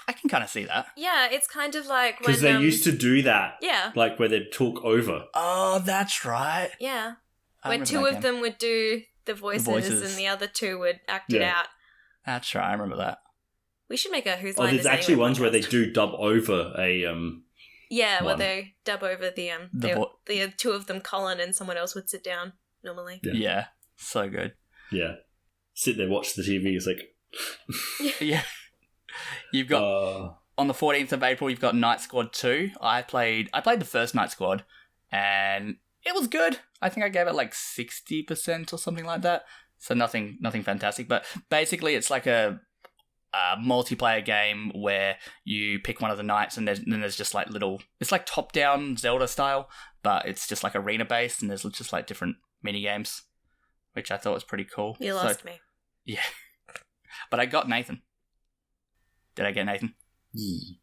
I can kind of see that. yeah, it's kind of like when Because they used to do that. yeah. Like where they'd talk over. Oh, that's right. Yeah. I When remember two that of game. them would do the voices and the other two would act it Yeah. out. That's right. I remember that. We should make a Whose Oh, Line there's Is actually Anyway ones where they podcast. do dub over a Yeah, where one. they dub over the the two of them, Colin, and someone else would sit down normally. Yeah. So good. yeah. Sit there, watch the TV. It's like Yeah. You've got on the 14th of April. You've got Night Squad 2. I played the first Night Squad, and it was good. I think I gave it like 60% or something like that. So nothing fantastic. But basically, it's like a multiplayer game where you pick one of the knights, and then there's just like it's like top-down Zelda style, but it's just like arena based, and there's just like different mini games, which I thought was pretty cool. You lost me. Yeah, but I got Nathan. Did I get Nathan? yeah.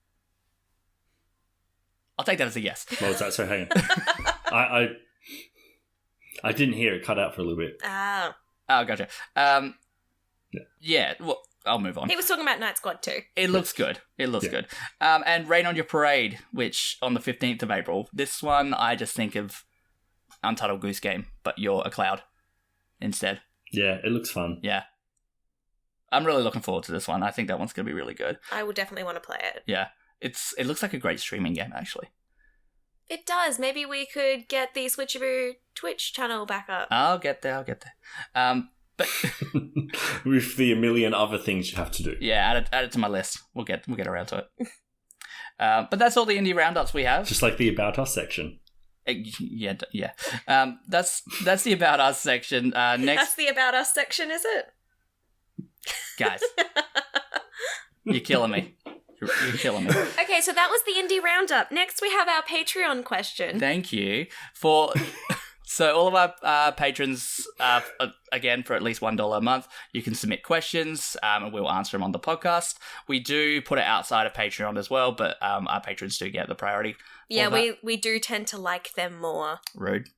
I'll take that as a yes. What was that? So hang on. I didn't hear it, cut out for a little bit. Oh. Oh, gotcha. Yeah. Well, I'll move on. He was talking about Night Squad too. It looks good. It looks good. And Rain on Your Parade, which on the 15th of April. This one, I just think of Untitled Goose Game, but you're a cloud instead. Yeah, it looks fun. Yeah. I'm really looking forward to this one. I think that one's going to be really good. I will definitely want to play it. Yeah. It looks like a great streaming game, actually. It does. Maybe we could get the Switchaboo Twitch channel back up. I'll get there. But With the million other things you have to do. yeah, add it to my list. We'll get around to it. But that's all the indie roundups we have. Just like the About Us section. Yeah. That's the About Us section. Next, That's the About Us section, is it? guys, you're killing me. You're killing me. Okay, so that was the indie roundup. Next, we have our Patreon question. Thank you for. So all of our patrons, again, for at least $1 a month, you can submit questions and we'll answer them on the podcast. We do put it outside of Patreon as well, but our patrons do get the priority. Yeah, we do tend to like them more. Rude.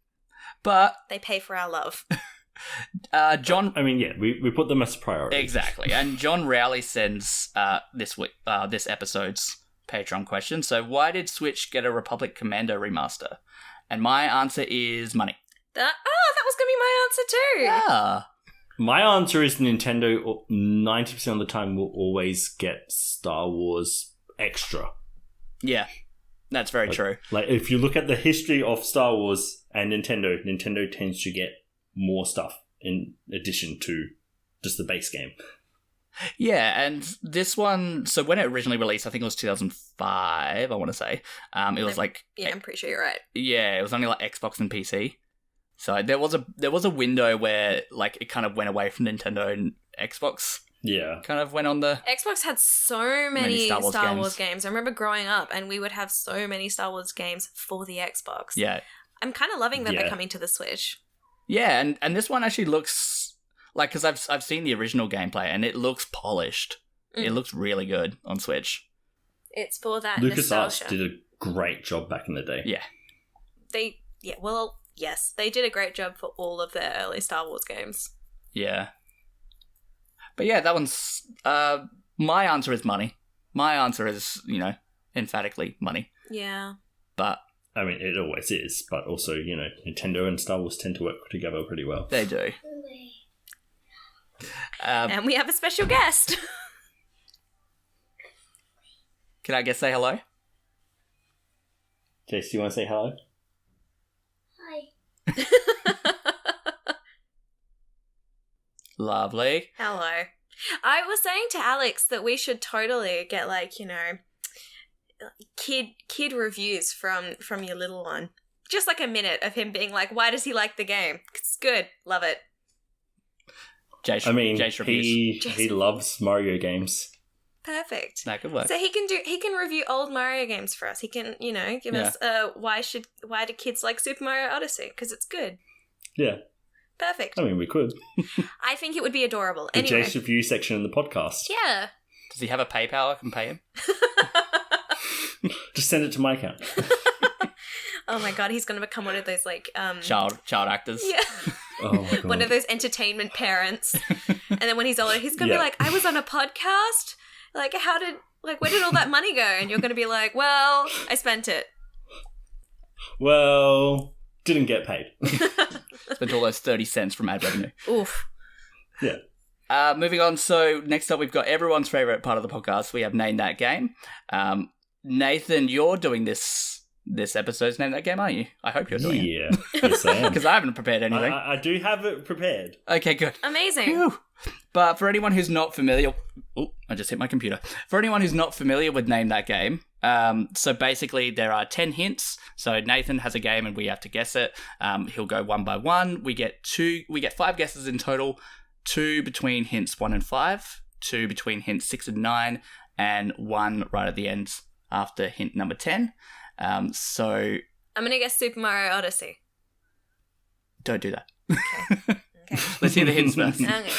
But They pay for our love. John... I mean, yeah, we put them as priority. Exactly. And John Rowley sends this episode's Patreon question. So why did Switch get a Republic Commando remaster? And my answer is money. That was going to be my answer too. Yeah. My answer is Nintendo 90% of the time will always get Star Wars extra. Yeah. That's very true. Like, if you look at the history of Star Wars and Nintendo tends to get more stuff in addition to just the base game. Yeah, and this one, so when it originally released, I think it was 2005, I want to say. It was like... Yeah, I'm pretty sure you're right. Yeah, it was only like Xbox and PC. So there was a window where like it kind of went away from Nintendo and Xbox. Yeah. Kind of went on the... Xbox had so many Star Wars games. I remember growing up and we would have so many Star Wars games for the Xbox. Yeah. I'm kind of loving that they're coming to the Switch. Yeah, and this one actually looks like, because I've seen the original gameplay and it looks polished. It looks really good on Switch. It's for that LucasArts did a great job back in the day. Yeah. Yes, they did a great job for all of their early Star Wars games. Yeah. But yeah, that one's... my answer is money. My answer is, emphatically money. Yeah. But... I mean, it always is, but also, Nintendo and Star Wars tend to work together pretty well. They do. And we have a special guest. Can I say hello? Jace, do you want to say hello? Hi. Lovely. Hello. I was saying to Alex that we should totally get kid reviews from your little one. Just like a minute of him being like, why does he like the game? It's good. Love it. Jace reviews. He loves Mario games. Perfect. That could work. So he can review old Mario games for us. He can, give us why do kids like Super Mario Odyssey? Because it's good. Yeah. Perfect. I mean, we could. I think it would be adorable. The Anyway. Jace review section in the podcast. Yeah. Does he have a PayPal I can pay him? Just send it to my account. Oh my god, he's going to become one of those child actors. Yeah. Oh my god. One of those entertainment parents. And then when he's older, he's going to be like, I was on a podcast. Like, where did all that money go? And you're going to be like, well, I spent it. Well, didn't get paid. Spent all those 30 cents from ad revenue. Oof. Yeah. Moving on. So next up, we've got everyone's favorite part of the podcast. We have Name That Game. Nathan, you're doing this episode's Name That Game, aren't you? I hope you're doing it. Yeah. Yes, I am. Because I haven't prepared anything. I do have it prepared. Okay, good. Amazing. Phew. But for anyone who's not familiar... Oh, I just hit my computer. For anyone who's not familiar with Name That Game, so basically there are 10 hints. So Nathan has a game and we have to guess it. He'll go one by one. We get 5 guesses in total. 2 between hints 1 and 5. 2 between hints 6 and 9. And 1 right at the end after hint number 10. So... I'm going to guess Super Mario Odyssey. Don't do that. Okay. Let's hear the hints first. Okay.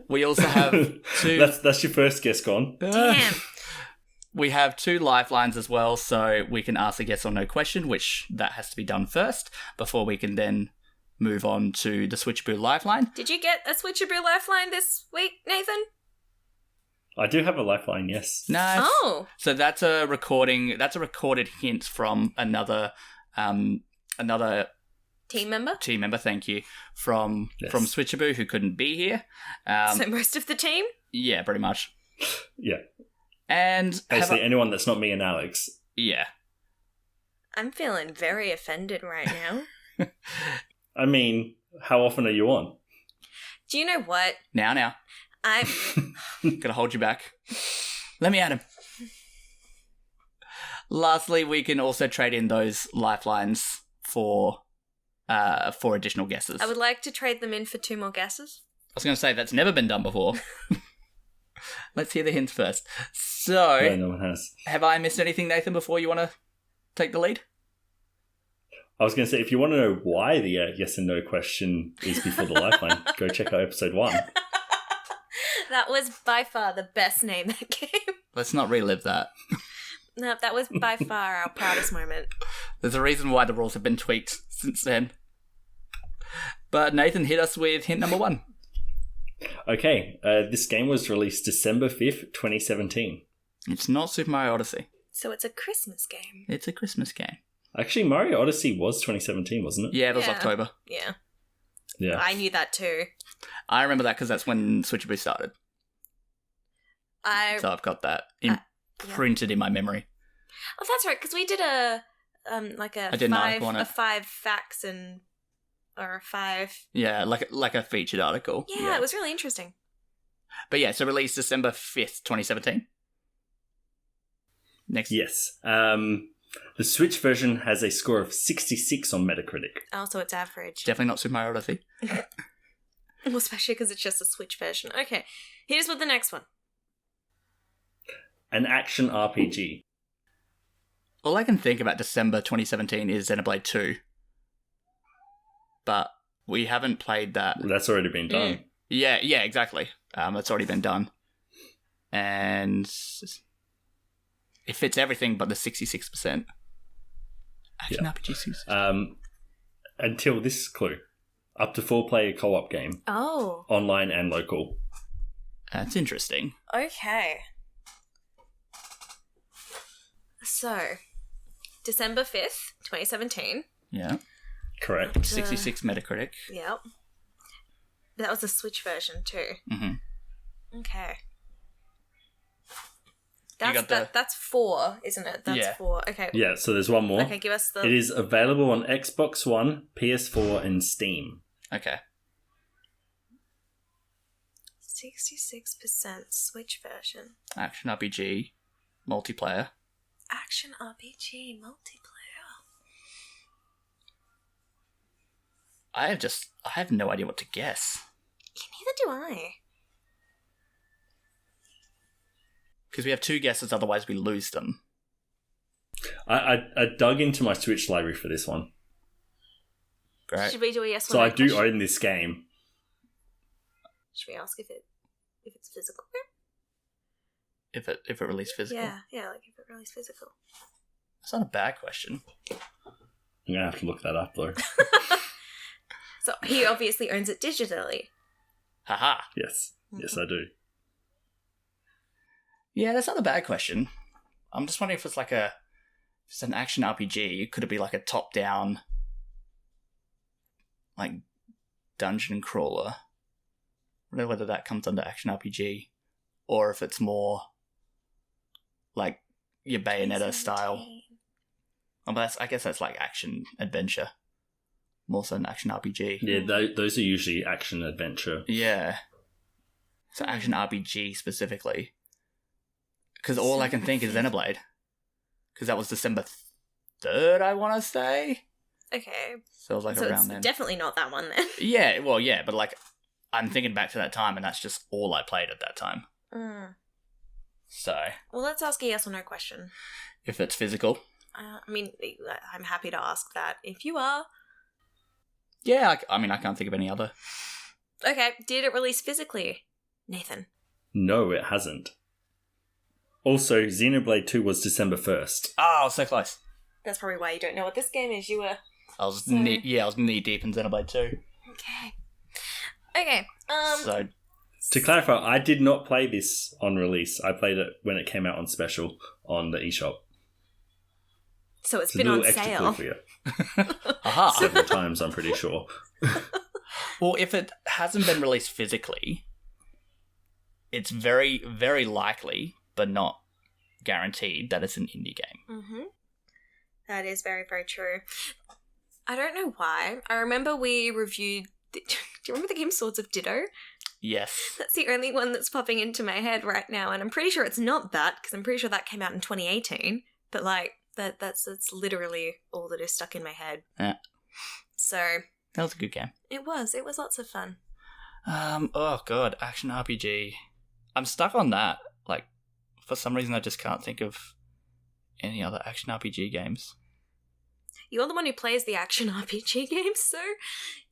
We also have 2... That's your first guess gone. Damn. We have 2 lifelines as well, so we can ask a yes or no question, which that has to be done first before we can then move on to the Switchaboo lifeline. Did you get a Switchaboo lifeline this week, Nathan? I do have a lifeline, yes. Nice. Oh. So that's a recording. That's a recorded hint from another Team member? team member. Thank you from Switchaboo, who couldn't be here. So most of the team? Yeah, pretty much. Yeah. And basically anyone that's not me and Alex. Yeah. I'm feeling very offended right now. I mean, how often are you on? Do you know what? Now. I'm Gonna hold you back. Let me at him. Lastly, we can also trade in those lifelines for additional guesses. I would like to trade them in for 2 more guesses. I was going to say that's never been done before. Let's hear the hints first. So, No one has. Have I missed anything, Nathan, before you want to take the lead? I was going to say, if you want to know why the yes and no question is before the lifeline, go check out episode 1. That was by far the best Name That Game. Let's not relive that. No, that was by far our proudest moment. There's a reason why the rules have been tweaked since then. But Nathan, hit us with hint number 1. Okay, this game was released December 5th, 2017. It's not Super Mario Odyssey. So it's a Christmas game. It's a Christmas game. Actually, Mario Odyssey was 2017, wasn't it? Yeah, it was October. Yeah. Yeah. I knew that too. I remember that because that's when Switchaboo started. So I've got that imprinted in my memory. Oh, that's right, because we did a a 5 facts or a 5. Yeah, like a featured article. Yeah, it was really interesting. But yeah, so released December 5th, 2017. Next. Yes. The Switch version has a score of 66 on Metacritic. Oh, so it's average. Definitely not Super Mario Odyssey. Well, especially because it's just a Switch version. Okay, here's with the next one. An action RPG. All I can think about December 2017 is Xenoblade 2. But we haven't played that. That's already been done. Yeah, exactly. That's already been done. And it fits everything but the 66%. Action RPG. Until this clue. Up to 4-player co-op game. Oh. Online and local. That's interesting. Okay. So, December 5th, 2017. Yeah. Correct. 66 Metacritic. Yep. That was a Switch version too. Mm-hmm. Okay. got That's 4, isn't it? That's 4. Okay. Yeah, so there's one more. Okay, give us the... It is available on Xbox One, PS4, and Steam. Okay. 66% Switch version. Action RPG. Multiplayer. Action RPG multiplayer. I have no idea what to guess. Neither do I. Because we have 2 guesses, otherwise we lose them. I dug into my Switch library for this one. Great. Should we do a yes or So no I do question? own this game. Should we ask if it's physical? If it released physical. Yeah, like if it released physical. That's not a bad question. I'm going to have to look that up, though. So he obviously owns it digitally. Haha. Yes. Yes, I do. Yeah, that's not a bad question. I'm just wondering if it's like it's an action RPG. Could it be like a top-down, like, dungeon crawler? I don't know whether that comes under action RPG, or if it's more like your Bayonetta style. Oh, but I guess that's like action adventure, more so an action RPG. Yeah, those are usually action adventure. Yeah. So action RPG specifically. Because all I can think is Xenoblade. Because that was December 3rd, I want to say. Okay. So it was like So around it's then. definitely not that one then. Yeah, well, yeah, but like, I'm thinking back to that time and that's just all I played at that time. So. Well, let's ask a yes or no question. If it's physical. I mean, I'm happy to ask that if you are. Yeah, I mean, I can't think of any other. Okay, did it release physically, Nathan? No, it hasn't. Also, Xenoblade 2 was December 1st. Oh, so close. That's probably why you don't know what this game is. You were... I was knee deep in Xenoblade 2. Okay. So, to clarify, I did not play this on release. I played it when it came out on special on the eShop. So it's It's a been little on extra sale. cool for you. aha. Several times, I'm pretty sure. Well, if it hasn't been released physically, it's very, very likely, but not guaranteed, that it's an indie game. Mm-hmm. That is very, very true. I don't know why. I remember we reviewed... do you remember the game Swords of Ditto? Yes. That's the only one that's popping into my head right now, and I'm pretty sure it's not that, because I'm pretty sure that came out in 2018. But like, that's literally all that is stuck in my head. Yeah. So... That was a good game. It was lots of fun. Oh god, action RPG. I'm stuck on that. Like, for some reason I just can't think of any other action RPG games. You're the one who plays the action RPG games, so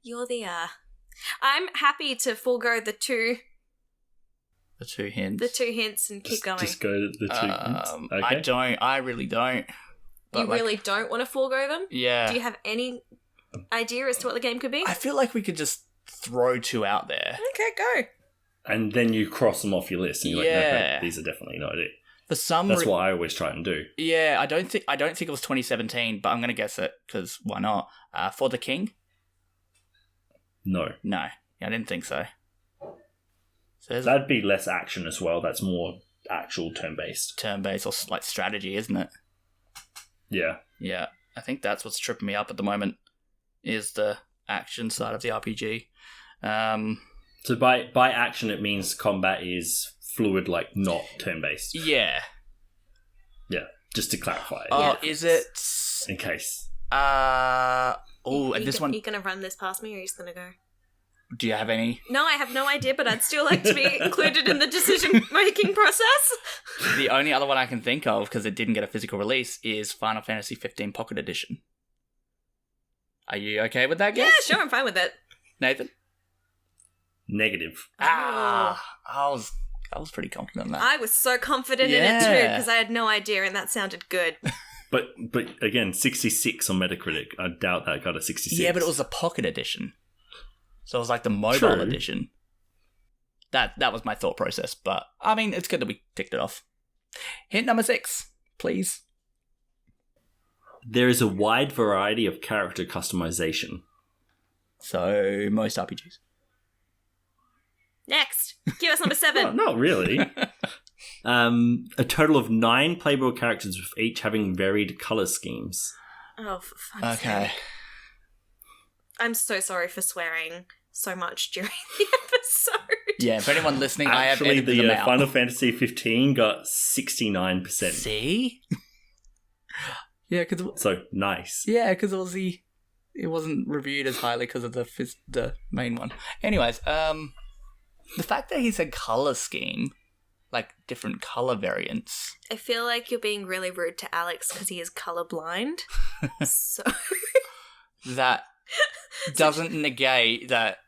you're the, I'm happy to forego the two hints and keep going. Just go to the 2 hints. Okay. I really don't. But you really don't want to forego them? Yeah. Do you have any idea as to what the game could be? I feel like we could just throw 2 out there. Okay, go. And then you cross them off your list and you're like, no, these are definitely not it. For some That's what I always try and do. Yeah, I don't think it was 2017, but I'm going to guess it, because why not? For the King? No. No. I didn't think so. That'd be less action as well. That's more actual turn-based. Turn-based or like strategy, isn't it? Yeah. Yeah. I think that's what's tripping me up at the moment, is the action side of the RPG. So by action, it means combat is fluid, like not turn-based. Yeah. Yeah, just to clarify. Oh, is it? In case. And this one... You going to run this past me, or are you just going to go? Do you have any? No, I have no idea, but I'd still like to be included in the decision-making process. The only other one I can think of, because it didn't get a physical release, is Final Fantasy 15 Pocket Edition. Are you okay with that guess? Yeah, sure, I'm fine with it. Nathan? Negative. I was pretty confident on that. I was so confident in it too, because I had no idea, and that sounded good. But again, 66 on Metacritic. I doubt that got a 66. Yeah, but it was a Pocket Edition. So it was like the mobile True. edition. That was my thought process, but I mean, it's good that we ticked it off. Hint number 6, please. There is a wide variety of character customization. So, most RPGs. Next, give us number 7. Oh, not really. A total of 9 playable characters, with each having varied color schemes. Oh, for fuck's sake. I'm so sorry for swearing so much during the episode. Yeah, for anyone listening, Actually, I have edited them out. Final Fantasy 15 got 69%. See? Yeah, because So, nice. yeah, because it wasn't reviewed as highly because of the main one. Anyways, the fact that he said color scheme, like different color variants. I feel like you're being really rude to Alex because he is colorblind. So That doesn't negate that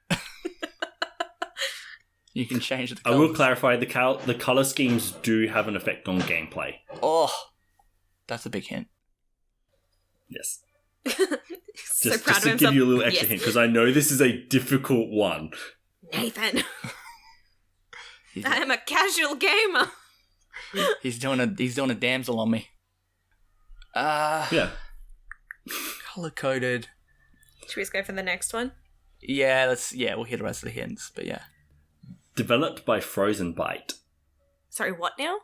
you can change the I colors. will clarify, the color schemes do have an effect on gameplay. Oh, that's a big hint. Yes. so Just, proud just of to give himself. you a little extra Yes. hint, because I know this is a difficult one. Nathan, I am a casual gamer. He's doing a damsel on me. Yeah. Color coded. Should we just go for the next one? Yeah, we'll hear the rest of the hints, but yeah. Developed by Frozen Byte. Sorry, what now?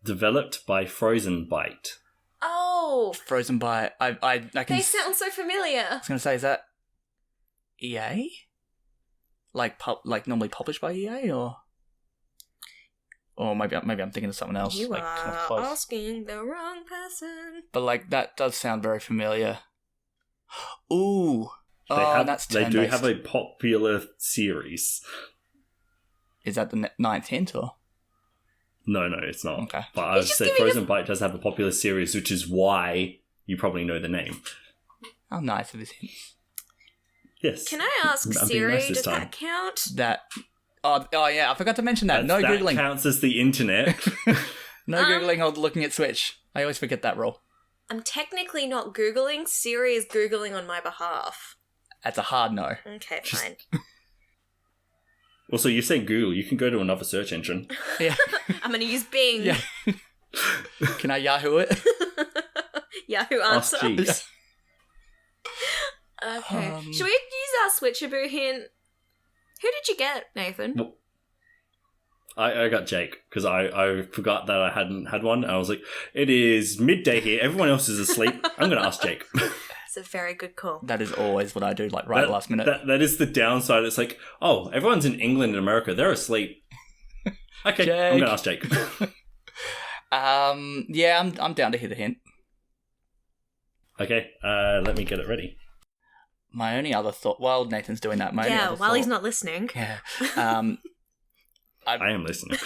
Developed by Frozen Byte. Oh, Frozen by I can. they sound so familiar. I was gonna say, is that EA? Like normally published by EA, or maybe I'm thinking of something else. You like, kind of are close. asking the wrong person. But like that does sound very familiar. Ooh, that's They do turn-based. have a popular series. Is that the ninth hint or? No, it's not. Okay. But I would just say giving Frozen Byte does have a popular series, which is why you probably know the name. How nice of this hint. Yes. Can I ask I'm being Siri, nice this does time. that count? That. Oh yeah, I forgot to mention that. No that googling. counts as the internet. No googling or looking at Switch. I always forget that rule. I'm technically not Googling. Siri is Googling on my behalf. That's a hard no. Okay, fine. Also, you say Google, you can go to another search engine. Yeah. I'm going to use Bing. Yeah. Can I Yahoo it? Yahoo Ask answer. Jeeves. Okay. Should we use our Switchaboo hint? Who did you get, Nathan? Well, I got Jake, because I forgot that I hadn't had one. And I was like, it is midday here. Everyone else is asleep. I'm going to ask Jake. It's a very good call. That is always what I do, like right at the last minute. That is the downside. It's like, oh, everyone's in England and America. They're asleep. Okay, Jake. I'm going to ask Jake. Yeah, I'm down to hear the hint. Okay, let me get it ready. My only other thought, while Nathan's doing that, While he's not listening. Yeah. I am listening.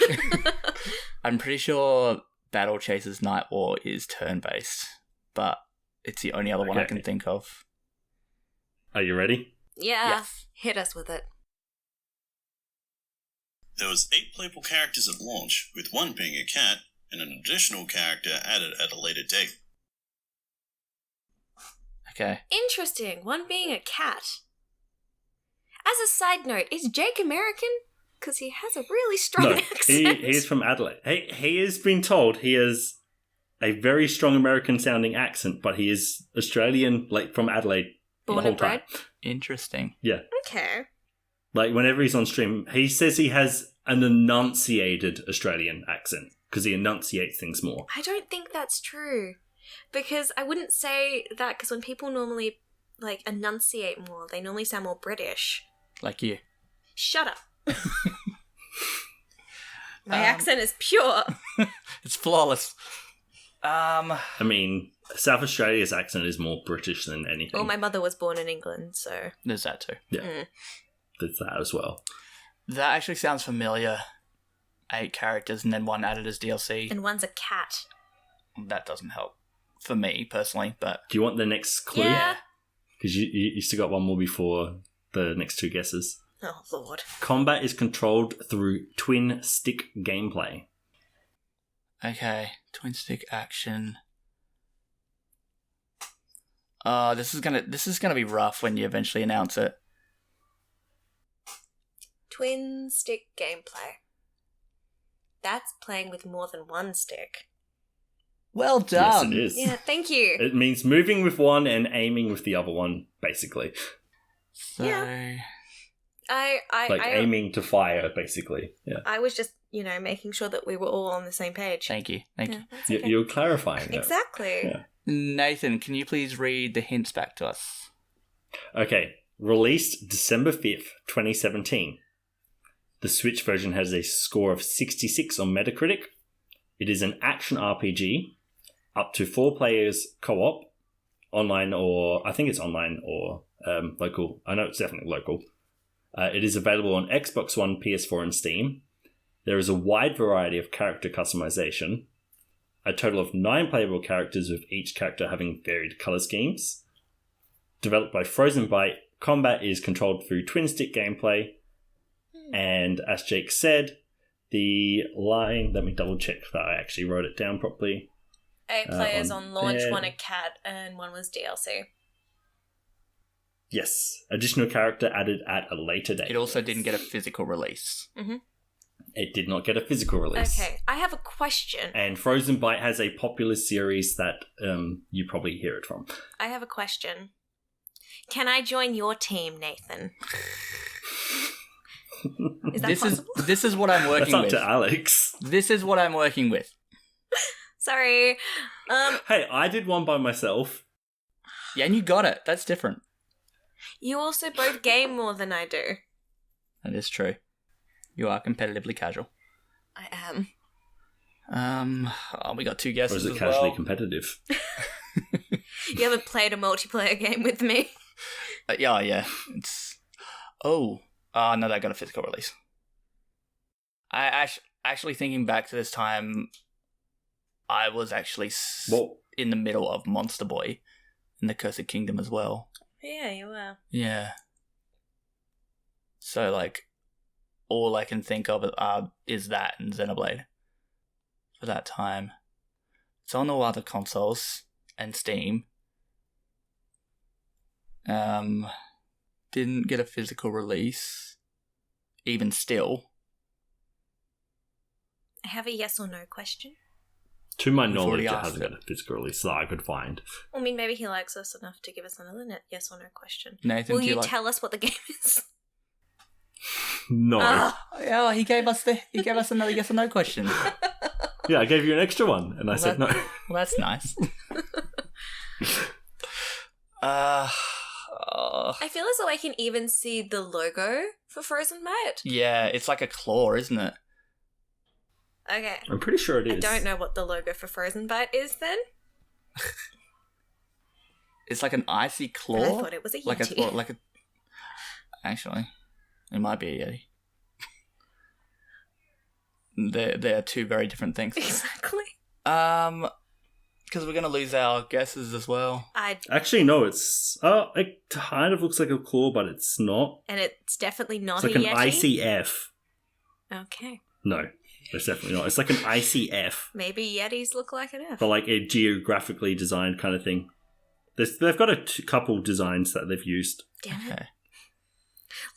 I'm pretty sure Battle Chasers Night War is turn-based, but it's the only other one I can think of. Are you ready? Yeah. Yes. Hit us with it. There was 8 playable characters at launch, with one being a cat, and an additional character added at a later date. Okay. Interesting. One being a cat. As a side note, is Jake American? Because he has a really strong No, accent. he is from Adelaide. He has been told he has a very strong American sounding accent, but he is Australian, like from Adelaide Born the whole and bred? time. Interesting. Yeah. Okay. Like whenever he's on stream, he says he has an enunciated Australian accent because he enunciates things more. I don't think that's true. Because I wouldn't say that, because when people normally, enunciate more, they normally sound more British. Like you. Shut up. My accent is pure. It's flawless. I mean, South Australia's accent is more British than anything. Well, my mother was born in England, so... There's that too. Yeah, there's that as well. That actually sounds familiar. 8 characters and then 1 added as DLC. And one's a cat. That doesn't help for me personally, but... Do you want the next clue? Yeah. Because you still got one more before the next 2 guesses. Oh, Lord. Combat is controlled through twin stick gameplay. Okay, twin stick action. This is gonna be rough when you eventually announce it. Twin stick gameplay. That's playing with more than one stick. Well done. Yes, it is. Yeah, thank you. It means moving with one and aiming with the other one, basically. So, Yeah. I Aiming to fire, basically. Yeah. I was just, making sure that we were all on the same page. thank you. Yeah, that's okay. You're clarifying that. Exactly. Yeah. Nathan, can you please read the hints back to us? Okay. Released December 5th, 2017. The Switch version has a score of 66 on Metacritic. It is an action RPG, up to 4 players co-op, online or... I think it's online or local. I know it's definitely local. It is available on Xbox One, PS4, and Steam. There is a wide variety of character customization. A total of 9 playable characters, with each character having varied color schemes. Developed by Frozen Byte, combat is controlled through twin-stick gameplay. And as Jake said, the line... Let me double-check that I actually wrote it down properly. 8 players on on launch, there. 1 a cat, and 1 was DLC. Yes. Additional character added at a later date. It also didn't get a physical release. Mm-hmm. It did not get a physical release. Okay, I have a question. And Frozen Byte has a popular series that you probably hear it from. I have a question. Can I join your team, Nathan? Is that possible? This is what I'm working That's up with. to Alex. This is what I'm working with. Sorry. Hey, I did one by myself. Yeah, and you got it. That's different. You also both game more than I do. That is true. You are competitively casual. I am. We got 2 Or guesses is it as casually well. competitive? You haven't played a multiplayer game with me. Yeah. It's... Oh, no, that got a physical release. I actually thinking back to this time, I was actually in the middle of Monster Boy in the Cursed Kingdom as well. Yeah, you were. Yeah. So, all I can think of is that and Xenoblade for that time. It's on all other consoles and Steam. Didn't get a physical release. Even still. I have a yes or no question. To my We've knowledge, already it asked hasn't it. got a physical release that I could find. I mean, maybe he likes us enough to give us another yes or no question. Nathan, Will do you you tell us what the game is? No. Oh, he gave us another yes or no question. Yeah, I gave you an extra one, and I said no. Well, that's nice. I feel as though I can even see the logo for Frozen Byte. Yeah, it's like a claw, isn't it? Okay. I'm pretty sure it I is. don't know what the logo for Frozen Byte is then. It's like an icy claw. I thought it was a Yeti. Actually, it might be a Yeti. They are 2 very different things. Exactly. Because we're gonna lose our guesses as well. Actually, no, it's... it kind of looks like a claw, but it's not. And it's definitely not It's like a an Yeti. ICF. Okay. No, it's definitely not. It's like an ICF, Maybe Yetis look like an F. but like a geographically designed kind of thing. They've got a couple designs that they've used. Damn it. Okay.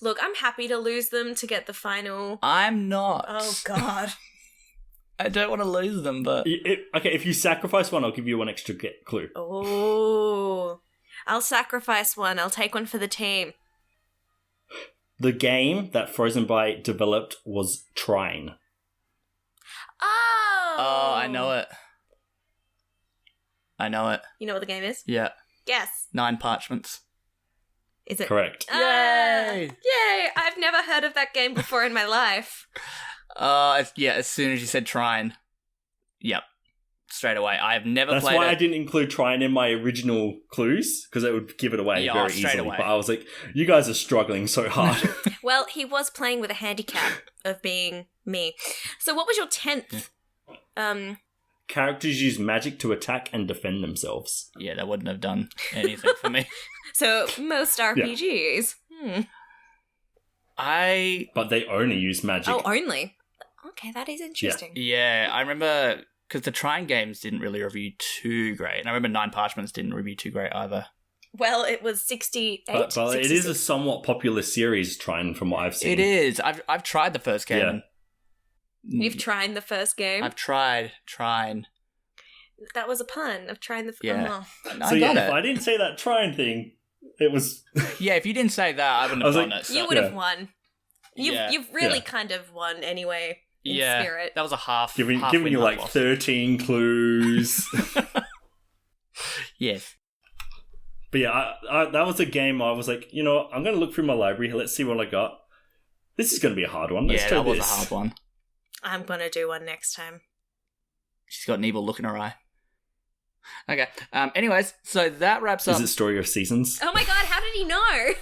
Look, I'm happy to lose them to get the final. I'm not. Oh, God. I don't want to lose them, but Okay, if you sacrifice one, I'll give you one extra clue. Oh. I'll sacrifice one. I'll take one for the team. The game that Frozen Byte developed was Trine. Oh. I know it. You know what the game is? Yeah, Yes. 9 parchments. Is it? Correct. Yay! Yay! I've never heard of that game before in my life. Yeah, as soon as you said Trine. Yep. Straight away. I have never That's played why it. I didn't include Trine in my original clues, because it would give it away Yeah, very straight easily. away. But I was like, you guys are struggling so hard. Well, he was playing with a handicap of being me. So what was your 10th? Characters use magic to attack and defend themselves. Yeah, that wouldn't have done anything for me. So most RPGs. But they only use magic. Oh, only? Okay, that is interesting. Yeah, I remember, because the Trine games didn't really review too great. And I remember Nine Parchments didn't review too great either. Well, it was 68. But it is a somewhat popular series, Trine, from what I've seen. It is. I've tried the first game. Yeah. You've tried the first game? I've tried Trine. That was a pun of trying the... Yeah. So if I didn't say that Trine thing, it was... Yeah, if you didn't say that, I wouldn't have done it. So. You would have won. Yeah. You've really kind of won anyway, in spirit. That was a half. Giving half you win, like half loss. 13 clues. Yes. But yeah, I that was a game I was like, you know what, I'm going to look through my library. Let's see what I got. This is going to be a hard one. Let's try that was this. a hard one. I'm going to do one next time. She's got an evil look in her eye. Okay. Anyways, so that wraps up. Is it Story of Seasons? Oh my god, how did he know?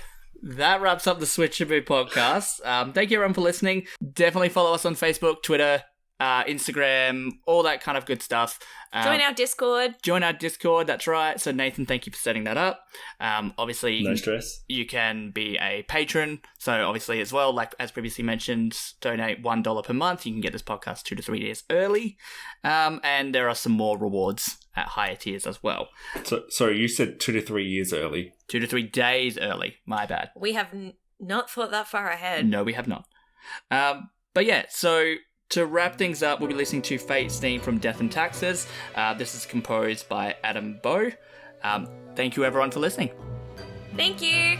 That wraps up the Switchaboo podcast. Thank you everyone for listening. Definitely follow us on Facebook, Twitter, Instagram, all that kind of good stuff. Join our Discord. Join our Discord, that's right. So Nathan, thank you for setting that up. Obviously, No stress. you can be a patron. So obviously as well, like as previously mentioned, donate $1 per month. You can get this podcast 2 to 3 days early. And there are some more rewards at higher tiers as well. So, sorry, you said 2 to 3 years early. 2 to 3 days early. My bad. We have not thought that far ahead. No, we have not. But yeah, so to wrap things up, we'll be listening to Fate's theme from Death and Taxes. This is composed by Adam Bowe. Thank you everyone for listening. Thank you.